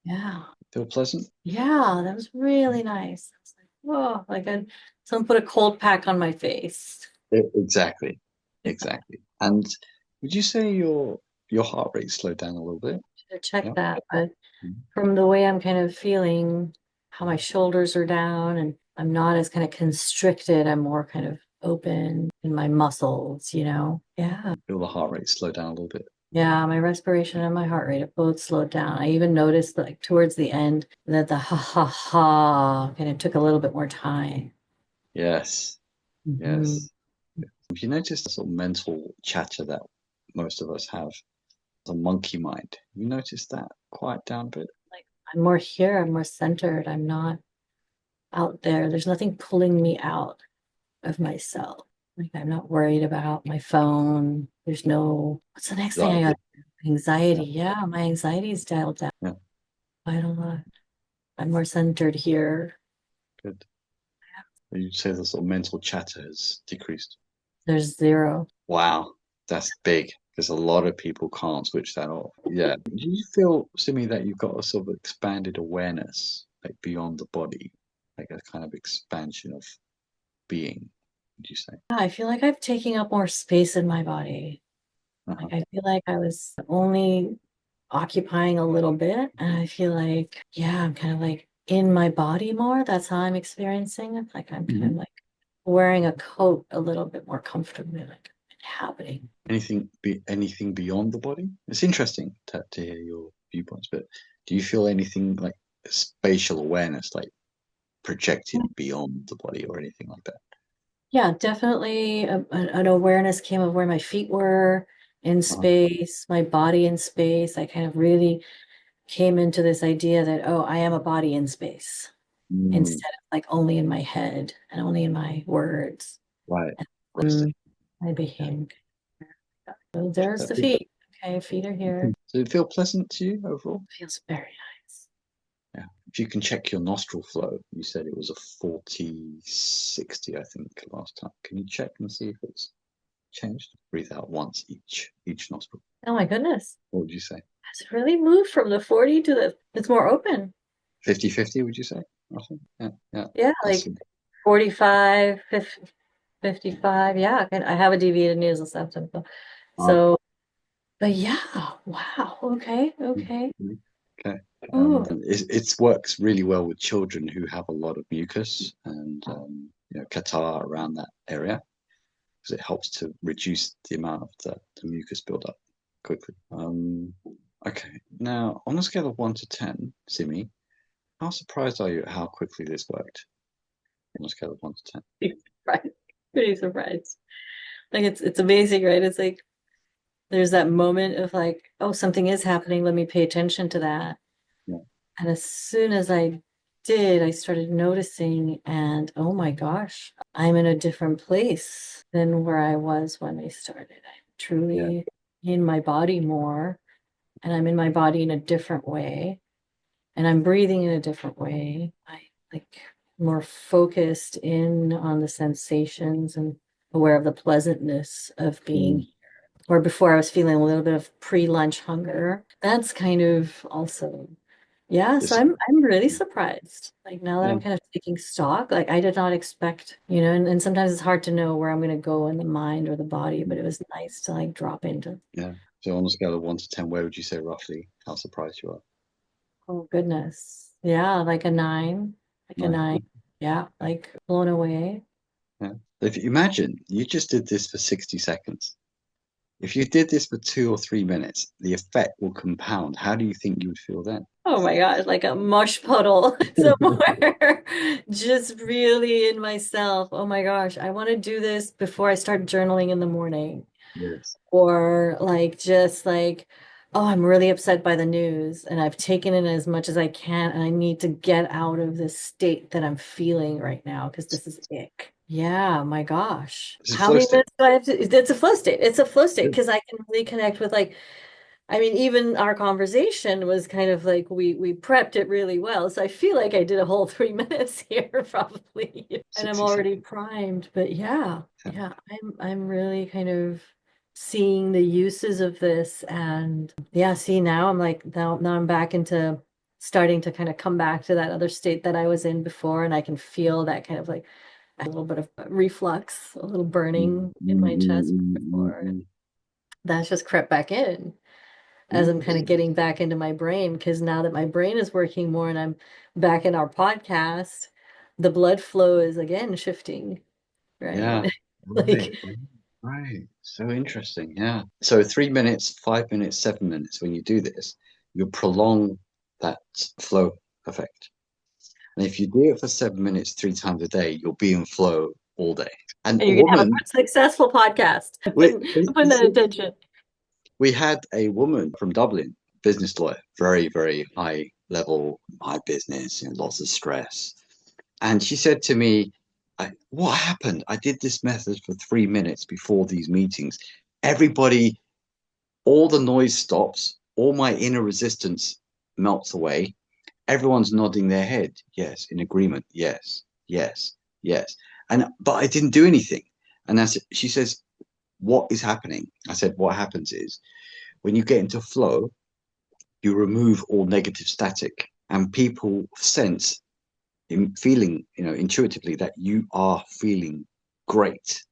S3: Yeah.
S1: Feel pleasant?
S3: Yeah, that was really nice. I was like, whoa, like someone put a cold pack on my face.
S1: Exactly. And would you say your heart rate slowed down a little bit?
S3: Should have checked that, but from the way I'm kind of feeling, how my shoulders are down and I'm not as kind of constricted, I'm more kind of open in my muscles, Yeah.
S1: Feel the heart rate slow down a little bit.
S3: Yeah, my respiration and my heart rate have both slowed down. I even noticed like towards the end that the ha ha ha kind of took a little bit more time.
S1: Yes. If you notice the sort of mental chatter that most of us have, a monkey mind. You notice that quiet down a bit?
S3: Like I'm more here, I'm more centered. I'm not out there. There's nothing pulling me out of myself. Like I'm not worried about my phone. There's no, what's the next thing I got? Anxiety. Yeah, my anxiety is dialed down quite a lot. I'm more centered here.
S1: Good. You'd say the sort of mental chatter has decreased.
S3: There's zero.
S1: Wow, that's big because a lot of people can't switch that off. Yeah. Do you feel, Simi, that you've got a sort of expanded awareness, like beyond the body, like a kind of expansion of being, would you say?
S3: Yeah, I feel like I've taken up more space in my body. Like I feel like I was only occupying a little bit, and I feel like, yeah, I'm kind of like in my body more. That's how I'm experiencing it. Like I'm kind of like wearing a coat a little bit more comfortably, like inhabiting.
S1: Anything beyond the body? It's interesting to hear your viewpoints, but do you feel anything like spatial awareness, like projected beyond the body or anything like that?
S3: Yeah, definitely an awareness came of where my feet were in space, my body in space. I kind of really came into this idea that, oh, I am a body in space instead of like only in my head and only in my words.
S1: Right.
S3: And I became, so there's the feet. Okay, feet are here.
S1: Does it feel pleasant to you overall?
S3: Feels very nice.
S1: Yeah. If you can check your nostril flow, you said it was a 40-60, I think, last time. Can you check and see if it's changed? Breathe out once each nostril.
S3: Oh my goodness.
S1: What would you say?
S3: Has it really moved from the 40 to the, it's more open.
S1: 50-50, would you say? Yeah.
S3: Yeah, like 45, 50, 55. Yeah, I have a deviated nasal septum. So, but yeah, wow. Okay.
S1: Okay.
S3: Ooh.
S1: It works really well with children who have a lot of mucus and catarrh around that area, because it helps to reduce the amount of the mucus buildup quickly. Okay, now on a scale of 1 to 10, Simi, how surprised are you at how quickly this worked? On a scale of 1 to 10.
S3: Pretty surprised. Like it's amazing, right? It's like there's that moment of like, oh, something is happening. Let me pay attention to that.
S1: Yeah.
S3: And as soon as I did, I started noticing, and oh my gosh, I'm in a different place than where I was when I started. I'm truly in my body more, and I'm in my body in a different way, and I'm breathing in a different way. I like more focused in on the sensations and aware of the pleasantness of being here. Where before I was feeling a little bit of pre-lunch hunger. That's kind of also, so I'm really surprised. Like now that I'm kind of taking stock, like I did not expect, and sometimes it's hard to know where I'm going to go in the mind or the body, but it was nice to like drop into.
S1: Yeah. So on a scale of 1 to 10, where would you say roughly how surprised you are?
S3: Oh goodness. Yeah, like a 9. Like a 9. Yeah, like blown away.
S1: Yeah. If you imagine you just did this for 60 seconds. If you did this for 2 or 3 minutes, the effect will compound. How do you think you would feel then?
S3: Oh my gosh, like a mush puddle somewhere. Just really in myself. Oh my gosh, I want to do this before I start journaling in the morning.
S1: Yes.
S3: Or like just like, oh, I'm really upset by the news and I've taken in as much as I can and I need to get out of this state that I'm feeling right now because this is ick. Yeah, my gosh. How many minutes do I have to? It's a flow state. It's a flow state because I can really connect with like, I mean, even our conversation was kind of like we prepped it really well. So I feel like I did a whole 3 minutes here probably. And I'm already primed. But yeah, I'm really kind of seeing the uses of this. And see, now I'm like, now I'm back into starting to kind of come back to that other state that I was in before. And I can feel that kind of like a little bit of reflux, a little burning in my chest before. That's just crept back in as I'm kind of getting back into my brain, because now that my brain is working more and I'm back in our podcast, the blood flow is again shifting, right?
S1: Yeah. Right. So interesting. Yeah. So 3 minutes, 5 minutes, 7 minutes, when you do this, you prolong that flow effect. And if you do it for 7 minutes 3 times a day, you'll be in flow all day.
S3: And you're gonna have a successful podcast. Put that attention.
S1: we had a woman from Dublin, business lawyer, very, very high level, high business, lots of stress. And she said to me, what happened? I did this method for 3 minutes before these meetings. Everybody, all the noise stops, all my inner resistance melts away. Everyone's nodding their head. Yes, in agreement. Yes, yes, yes. But I didn't do anything. And she says, what is happening? I said, what happens is when you get into flow, you remove all negative static, and people sense in feeling, intuitively that you are feeling great.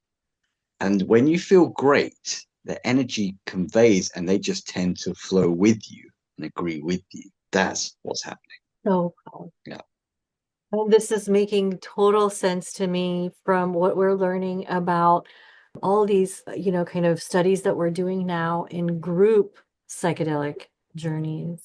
S1: And when you feel great, the energy conveys and they just tend to flow with you and agree with you. That's what's happening.
S3: So cool.
S1: Yeah.
S3: And this is making total sense to me from what we're learning about all these, kind of studies that we're doing now in group psychedelic journeys,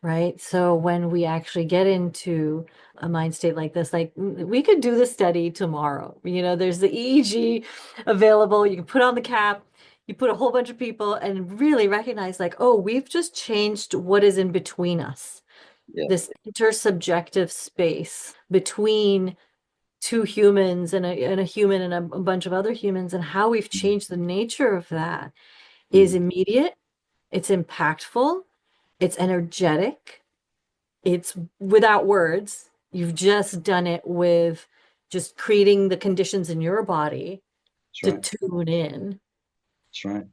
S3: right? So when we actually get into a mind state like this, like we could do the study tomorrow. There's the EEG available. You can put on the cap, you put a whole bunch of people and really recognize like, oh, we've just changed what is in between us.
S1: Yeah.
S3: This intersubjective space between two humans and a human and a bunch of other humans, and how we've changed the nature of that is immediate, it's impactful, it's energetic, it's without words. You've just done it with just creating the conditions in your body to
S1: Right.
S3: tune in.
S1: That's right.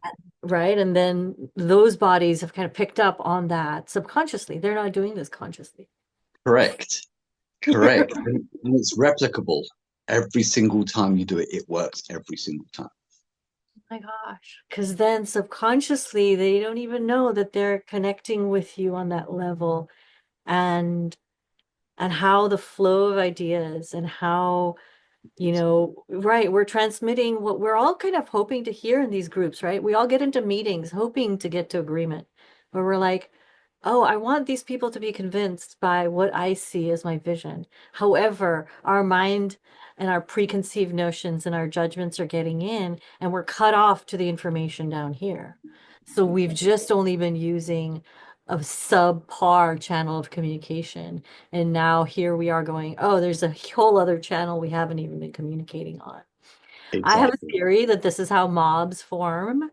S3: Right. And then those bodies have kind of picked up on that subconsciously. They're not doing this consciously.
S1: Correct. Correct. And it's replicable. Every single time you do it, it works every single time.
S3: My gosh, because then subconsciously they don't even know that they're connecting with you on that level, and how the flow of ideas and how, right, we're transmitting what we're all kind of hoping to hear in these groups, right? We all get into meetings hoping to get to agreement, where we're like, oh, I want these people to be convinced by what I see as my vision. However, our mind and our preconceived notions and our judgments are getting in, and we're cut off to the information down here. So we've just only been using a subpar channel of communication. And now here we are going, oh, there's a whole other channel we haven't even been communicating on. I have a
S1: Exactly.
S3: theory that this is how mobs form.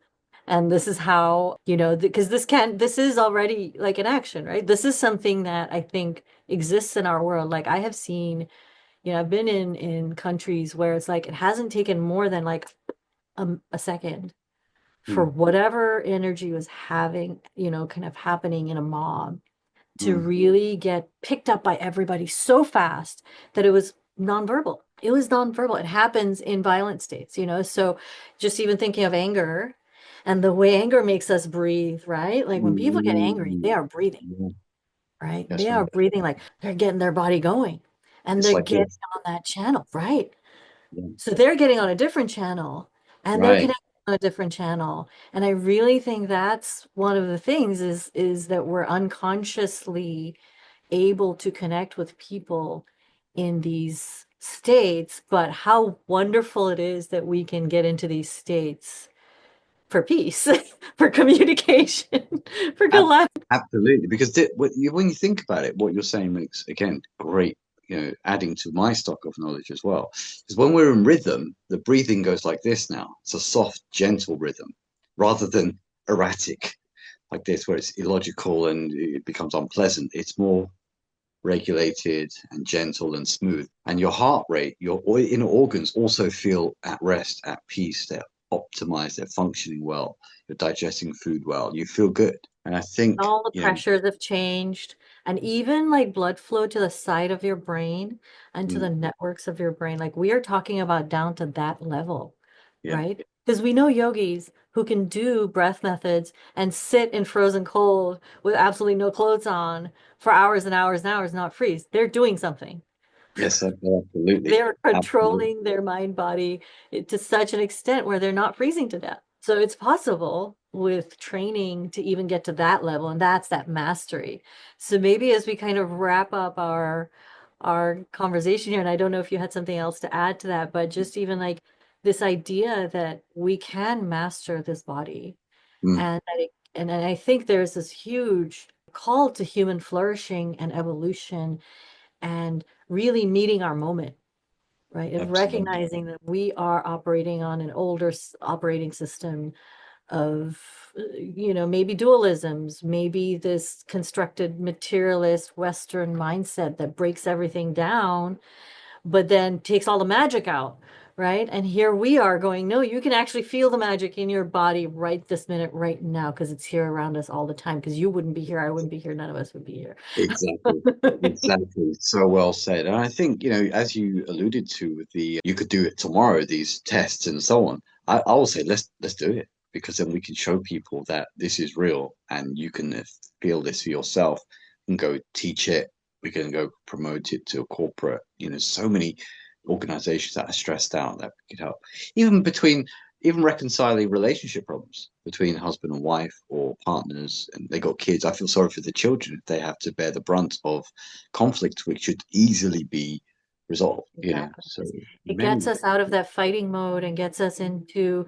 S3: And this is how, because this is already like an action, right? This is something that I think exists in our world. Like I have seen, I've been in countries where it's like it hasn't taken more than like a second for
S1: Mm.
S3: whatever energy was having, kind of happening in a mob to
S1: Mm.
S3: really get picked up by everybody so fast that it was nonverbal. It was nonverbal. It happens in violent states, So just even thinking of anger and the way anger makes us breathe, right? Like when people get angry, they
S1: Mm.
S3: are breathing,
S1: Yeah,
S3: right?
S1: that's
S3: They are
S1: right.
S3: breathing like they're getting their body going and
S1: It's
S3: they're
S1: like
S3: getting
S1: this.
S3: on that channel, right?
S1: Yeah.
S3: So they're getting on a different channel and they're
S1: Right.
S3: connecting on a different channel. And I really think that's one of the things is that we're unconsciously able to connect with people in these states, but how wonderful it is that we can get into these states for peace, for communication, for
S1: Ab-
S3: collaboration.
S1: Absolutely. Because when you think about it, what you're saying makes, again, great, adding to my stock of knowledge as well. Because when we're in rhythm, the breathing goes like this now. It's a soft, gentle rhythm rather than erratic like this, where it's illogical and it becomes unpleasant. It's more regulated and gentle and smooth. And your heart rate, your inner organs also feel at rest, at peace. They're optimized, they're functioning well, you're digesting food well, you feel good. And I think,
S3: All the pressures have changed, and even like blood flow to the side of your brain and to
S1: mm,
S3: the networks of your brain. Like we are talking about down to that level,
S1: yeah,
S3: right? Because we know yogis who can do breath methods and sit in frozen cold with absolutely no clothes on for hours and hours and hours, not freeze. They're doing something.
S1: yes, absolutely.
S3: They're
S1: Absolutely.
S3: controlling their mind body to such an extent where they're not freezing to death. So it's possible with training to even get to that level, and that's that mastery. So maybe as we kind of wrap up our conversation here, and I don't know if you had something else to add to that, but just even like this idea that we can master this body
S1: Mm,
S3: and that And I think there's this huge call to human flourishing and evolution and really meeting our moment, right? Of
S1: Absolutely.
S3: recognizing that we are operating on an older operating system of, maybe dualisms, maybe this constructed materialist Western mindset that breaks everything down, but then takes all the magic out, right? And here we are going, no, you can actually feel the magic in your body right this minute, right now, because it's here around us all the time. Because you wouldn't be here, I wouldn't be here, none of us would be here.
S1: Exactly. Exactly. So well said. And I think, as you alluded to with you could do it tomorrow, these tests and so on. I will say let's do it, because then we can show people that this is real and you can feel this for yourself and go teach it. We can go promote it to a corporate, so many organizations that are stressed out that we could help. Even reconciling relationship problems between husband and wife or partners, and they got kids. I feel sorry for the children if they have to bear the brunt of conflict, which should easily be resolved.
S3: Exactly.
S1: So
S3: It gets
S1: many.
S3: us out of that fighting mode and gets us into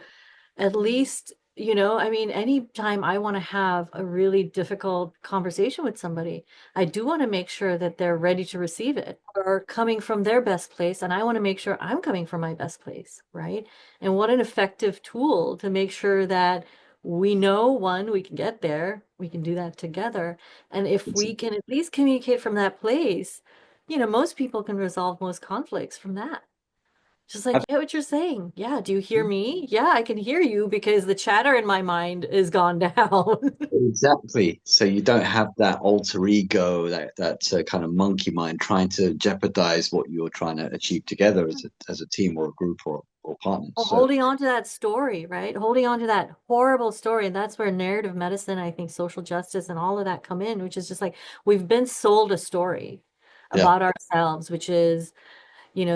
S3: at least, I mean, anytime I want to have a really difficult conversation with somebody, I do want to make sure that they're ready to receive it or coming from their best place. And I want to make sure I'm coming from my best place, right? And what an effective tool to make sure that we know, one, we can get there, we can do that together. And if we can at least communicate from that place, most people can resolve most conflicts from that. Just like, yeah, what you're saying. Yeah, do you hear me? Yeah, I can hear you because the chatter in my mind is gone down.
S1: Exactly. So you don't have that alter ego, that kind of monkey mind trying to jeopardize what you're trying to achieve together as a team or a group or partners.
S3: Well,
S1: So
S3: holding on to that story, right? Holding on to that horrible story. And that's where narrative medicine, I think social justice and all of that come in, which is just like we've been sold a story
S1: yeah,
S3: about ourselves, which is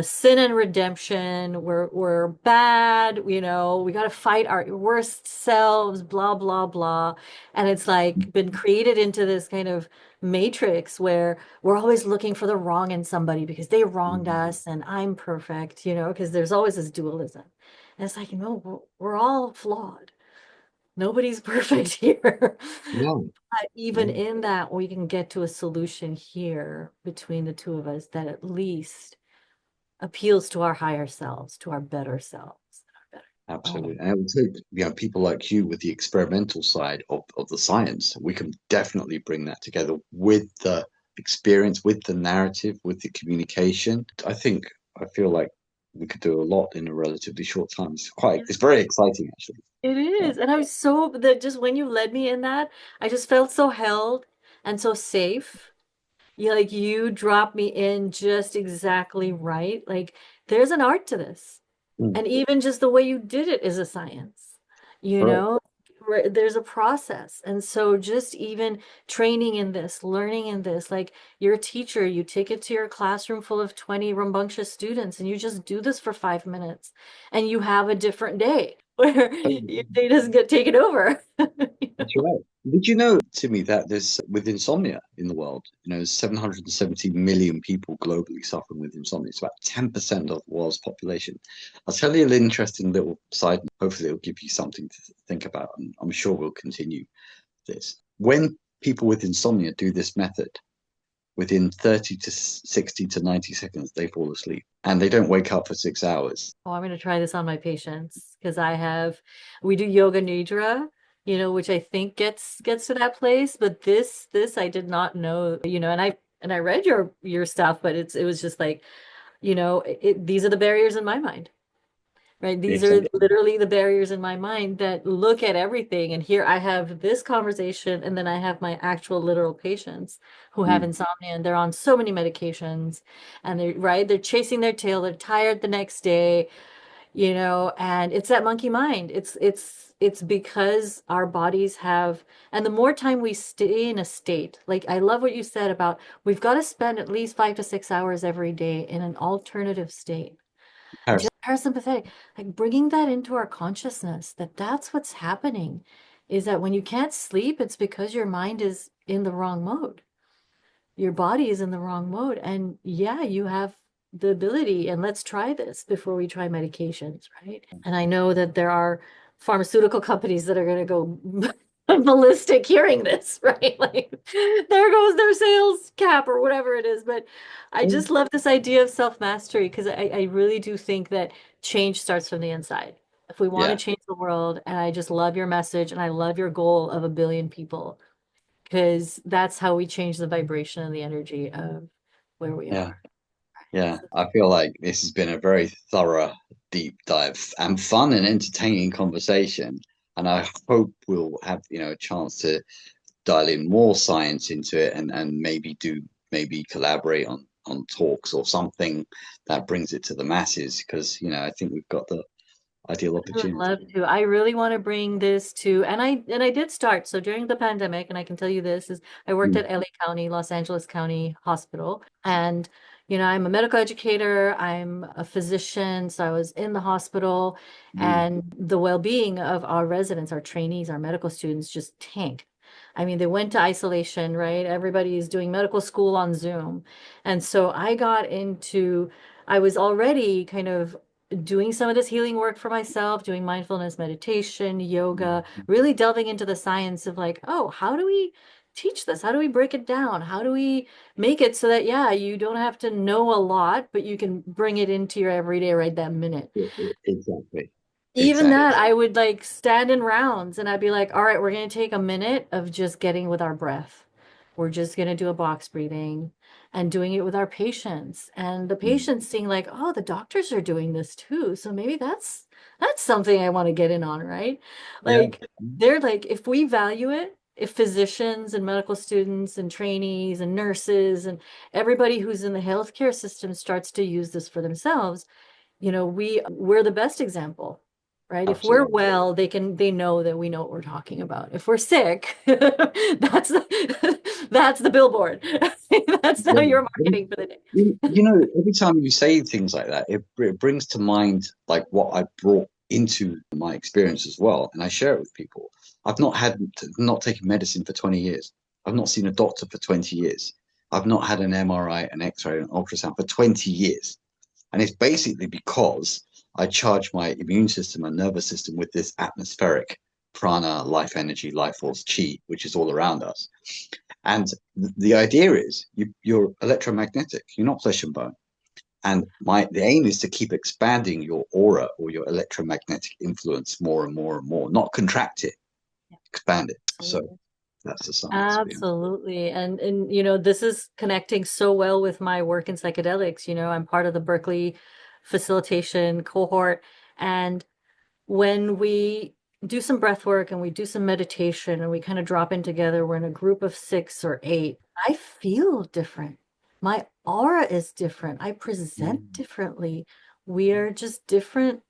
S3: sin and redemption. We're bad, we got to fight our worst selves, blah, blah, blah. And it's like been created into this kind of matrix where we're always looking for the wrong in somebody because they wronged us and I'm perfect, because there's always this dualism. And it's like, we're all flawed. Nobody's perfect here.
S1: yeah,
S3: But even
S1: yeah.
S3: in that, we can get to a solution here between the two of us that at least appeals to our higher selves, to our better selves. Oh,
S1: Absolutely. And it would take, people like you with the experimental side of the science. We can definitely bring that together with the experience, with the narrative, with the communication. I feel like we could do a lot in a relatively short time. It's very exciting actually.
S3: it
S1: Yeah.
S3: is. And I was so that just when you led me in that, I just felt so held and so safe. You dropped me in just exactly right. Like there's an art to this.
S1: Mm,
S3: And even just the way you did it is a science, you
S1: correct.
S3: know, there's a process. And so just even training in this, learning in this, like you're a teacher, you take it to your classroom full of 20 rambunctious students and you just do this for 5 minutes and you have a different day where your day doesn't get taken over.
S1: That's right. Did you know, Timmy, that there's with insomnia in the world, 770 million people globally suffering with insomnia. It's about 10% of the world's population. I'll tell you an interesting little side note. Hopefully, it'll give you something to think about, and I'm sure we'll continue this. When people with insomnia do this method, within 30 to 60 to 90 seconds, they fall asleep and they don't wake up for 6 hours.
S3: Oh, I'm going to try this on my patients because we do yoga nidra, which I think gets to that place. But this I did not know, and I read your stuff, but it was just like, these are the barriers in my mind, right? These are
S1: Exactly.
S3: literally the barriers in my mind that look at everything. And here I have this conversation, and then I have my actual literal patients who have
S1: Mm.
S3: insomnia and they're on so many medications and they're chasing their tail, they're tired the next day, and it's that monkey mind. It's because our bodies have, and the more time we stay in a state, like I love what you said about we've got to spend at least 5 to 6 hours every day in an alternative state. And just parasympathetic, like bringing that into our consciousness, that's what's happening, is that when you can't sleep, it's because your mind is in the wrong mode. Your body is in the wrong mode. And yeah, you have the ability, and let's try this before we try medications, right? And I know that there are pharmaceutical companies that are going to go ballistic hearing this, right? Like, there goes their sales cap or whatever it is. But I just love this idea of self-mastery because I really do think that change starts from the inside. If we want to
S1: Yeah,
S3: change the world, and I just love your message and I love your goal of 1 billion people, because that's how we change the vibration and the energy of where we
S1: yeah,
S3: are.
S1: yeah. I feel like this has been a very thorough deep dive and fun and entertaining conversation. And I hope we'll have, a chance to dial in more science into it and maybe collaborate on talks or something that brings it to the masses because I think we've got the ideal
S3: I would
S1: opportunity.
S3: love to. I really want to bring this to, and I did start. So during the pandemic, and I can tell you this is I worked
S1: Mm,
S3: at LA County, Los Angeles County Hospital, and I'm a medical educator, I'm a physician, so I was in the hospital,
S1: mm,
S3: and the well-being of our residents, our trainees, our medical students just tanked. I mean, they went to isolation, right? Everybody is doing medical school on Zoom. And so I was already kind of doing some of this healing work for myself, doing mindfulness meditation, yoga,
S1: mm.
S3: really delving into the science of like, oh, how do we teach this? How do we break it down? How do we make it so that, yeah, you don't have to know a lot, but you can bring it into your everyday right that minute?
S1: Exactly.
S3: Even
S1: Exactly.
S3: that, I would like stand in rounds and I'd be like, all right, we're going to take a minute of just getting with our breath. We're just going to do a box breathing and doing it with our patients. And the
S1: Mm.
S3: patients seeing like, oh, the doctors are doing this too. So maybe that's something I want to get in on, right?
S1: Yeah.
S3: Like they're like, if we value it, if physicians and medical students and trainees and nurses and everybody who's in the healthcare system starts to use this for themselves, we're the best example, right? If we're
S1: Absolutely.
S3: well, they know that we know what we're talking about. If we're sick, that's the billboard. That's now
S1: Yeah.
S3: your marketing for the day.
S1: Every time you say things like that, it brings to mind like what I brought into my experience as well, and I share it with people. I've not taken medicine for 20 years. I've not seen a doctor for 20 years. I've not had an MRI, an X-ray, an ultrasound for 20 years. And it's basically because I charge my immune system and nervous system with this atmospheric prana, life energy, life force, chi, which is all around us. And the idea is you're electromagnetic, you're not flesh and bone. And the aim is to keep expanding your aura or your electromagnetic influence more and more and more, not contract it, expand it. So
S3: Absolutely.
S1: that's the science behind
S3: Absolutely. And this is connecting so well with my work in psychedelics. I'm part of the Berkeley facilitation cohort. And when we do some breath work and we do some meditation and we kind of drop in together, we're in a group of 6 or 8. I feel different. My aura is different. I
S1: it.
S3: present differently. We are just different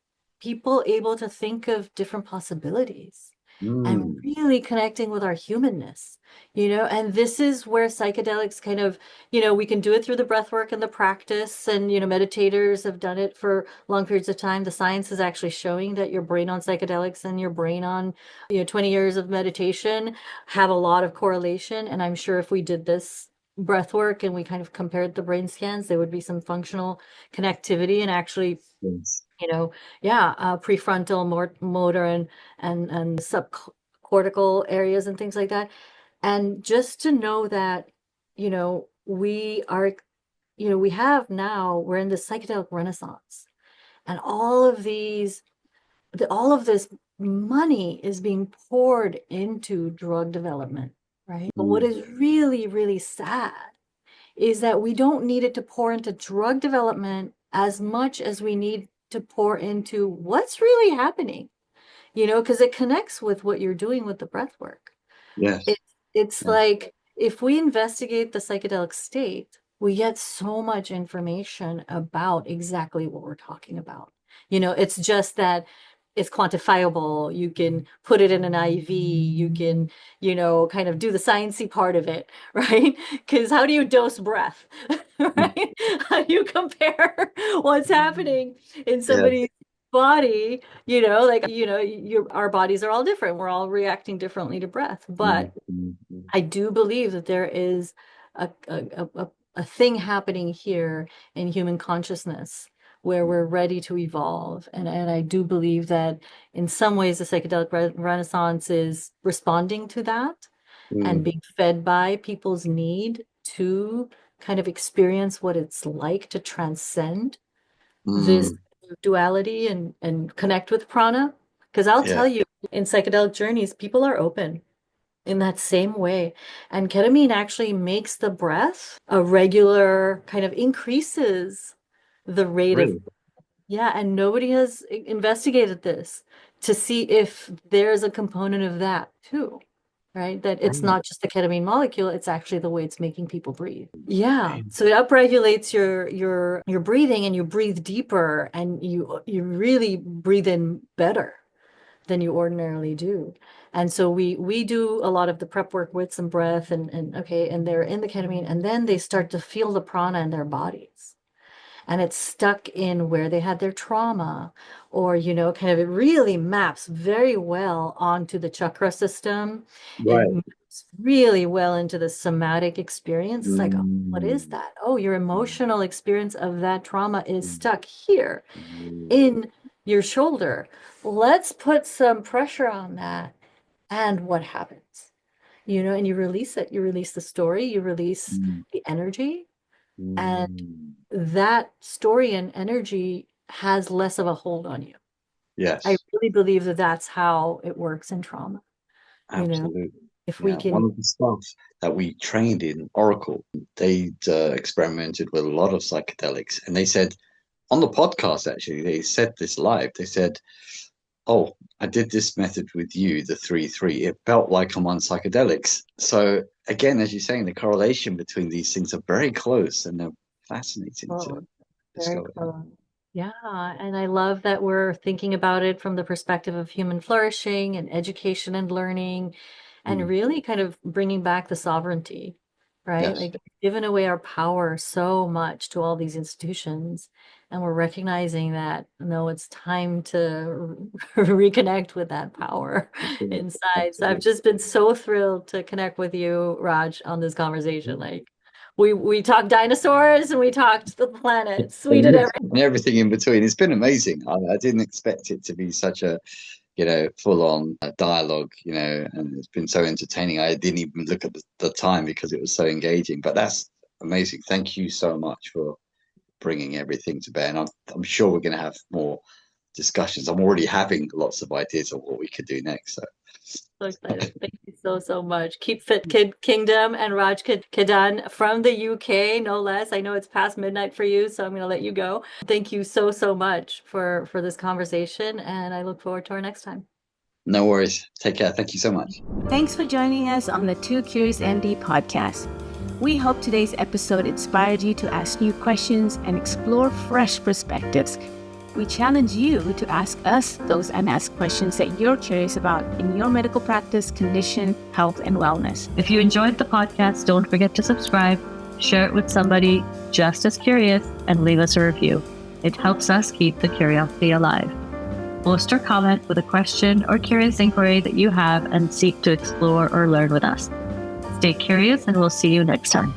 S3: people able to think of different possibilities and
S1: Mm,
S3: really connecting with our humanness, and this is where psychedelics kind of, we can do it through the breath work and the practice, and meditators have done it for long periods of time. The science is actually showing that your brain on psychedelics and your brain on 20 years of meditation have a lot of correlation. And I'm sure if we did this breath work and we kind of compared the brain scans, there would be some functional connectivity and actually,
S1: yes.
S3: yeah, prefrontal motor and subcortical areas and things like that. And just to know that, we are, we're in the psychedelic renaissance, and all of this money is being poured into drug development, right? But what
S1: Mm,
S3: is really, really sad is that we don't need it to pour into drug development as much as we need to pour into what's really happening, because it connects with what you're doing with the breath work.
S1: yes.
S3: It's it's
S1: Yes.
S3: like if we investigate the psychedelic state, we get so much information about exactly what we're talking about. It's just that it's quantifiable. You can put it in an IV. You can, kind of do the sciencey part of it, right? Because how do you dose breath, right? How do you compare what's happening in
S1: Yeah.
S3: somebody's body, like, our bodies are all different. We're all reacting differently to breath.
S1: Mm,
S3: But
S1: mm, mm.
S3: I do believe that there is a thing happening here in human consciousness where we're ready to evolve. And I do believe that in some ways the psychedelic renaissance is responding to that and being fed by people's need to kind of experience what it's like to transcend this duality and connect with prana. Because I'll
S1: Yeah.
S3: tell you, in psychedelic journeys, people are open in that same way. And ketamine actually makes the breath a regular kind of increases the rate of,
S1: Really?
S3: yeah, and nobody has investigated this to see if there's a component of that too, right? That it's not just the ketamine molecule, it's actually the way it's making people breathe. Yeah. So it upregulates your breathing, and you breathe deeper, and you really breathe in better than you ordinarily do. And so we do a lot of the prep work with some breath and okay, and they're in the ketamine, and then they start to feel the prana in their bodies. And it's stuck in where they had their trauma, or, kind of it really maps very well onto the chakra system. It
S1: Right.
S3: maps really well into the somatic experience. It's like, oh, what is
S1: Mm.
S3: that? Oh, your emotional experience of that trauma is stuck here in your shoulder. Let's put some pressure on that. And what happens? And you release it. You release the story, you release the energy, and that story and energy has less of a hold on you. I
S1: Yes,
S3: really believe that that's how it works in trauma.
S1: absolutely.
S3: If we
S1: Yeah, one
S3: can,
S1: of the stuff that we trained in Oracle, they experimented with a lot of psychedelics, and they said on the podcast, actually, they said this live. They said, "Oh, I did this method with you, the 3-3. It felt like I'm on psychedelics." So again, as you're saying, the correlation between these things are very close, and they're fascinating to
S3: very
S1: discover.
S3: close. Yeah, and I love that we're thinking about it from the perspective of human flourishing and education and learning, and
S1: Mm.
S3: really kind of bringing back the sovereignty, right?
S1: Yes.
S3: Like giving away our power so much to all these institutions, and we're recognizing that no, it's time to reconnect with that power inside. So I've
S1: Absolutely.
S3: just been so thrilled to connect with you, Raj, on this conversation. Like we talked dinosaurs and we talked the planets. We did everything.
S1: And everything in between. It's been amazing. I didn't expect it to be such a, full on dialogue, and it's been so entertaining. I didn't even look at the time because it was so engaging. But that's amazing. Thank you so much for bringing everything to bear. And I'm sure we're going to have more discussions. I'm already having lots of ideas of what we could do next. So
S3: So excited. Thank you so much. Keep Fit Kid Kingdom and Raj Khedun from the UK, no less. I know it's past midnight for you, so I'm going to let you go. Thank you so much for this conversation, and I look forward to our next time.
S1: no worries. Take care. Thank you so much.
S2: Thanks for joining us on the Too Curious MD podcast. We hope today's episode inspired you to ask new questions and explore fresh perspectives. We challenge you to ask us those unasked questions that you're curious about in your medical practice, condition, health, and wellness.
S3: If you enjoyed the podcast, don't forget to subscribe, share it with somebody just as curious, and leave us a review. It helps us keep the curiosity alive. Post or comment with a question or curious inquiry that you have and seek to explore or learn with us. Stay curious, and we'll see you next time.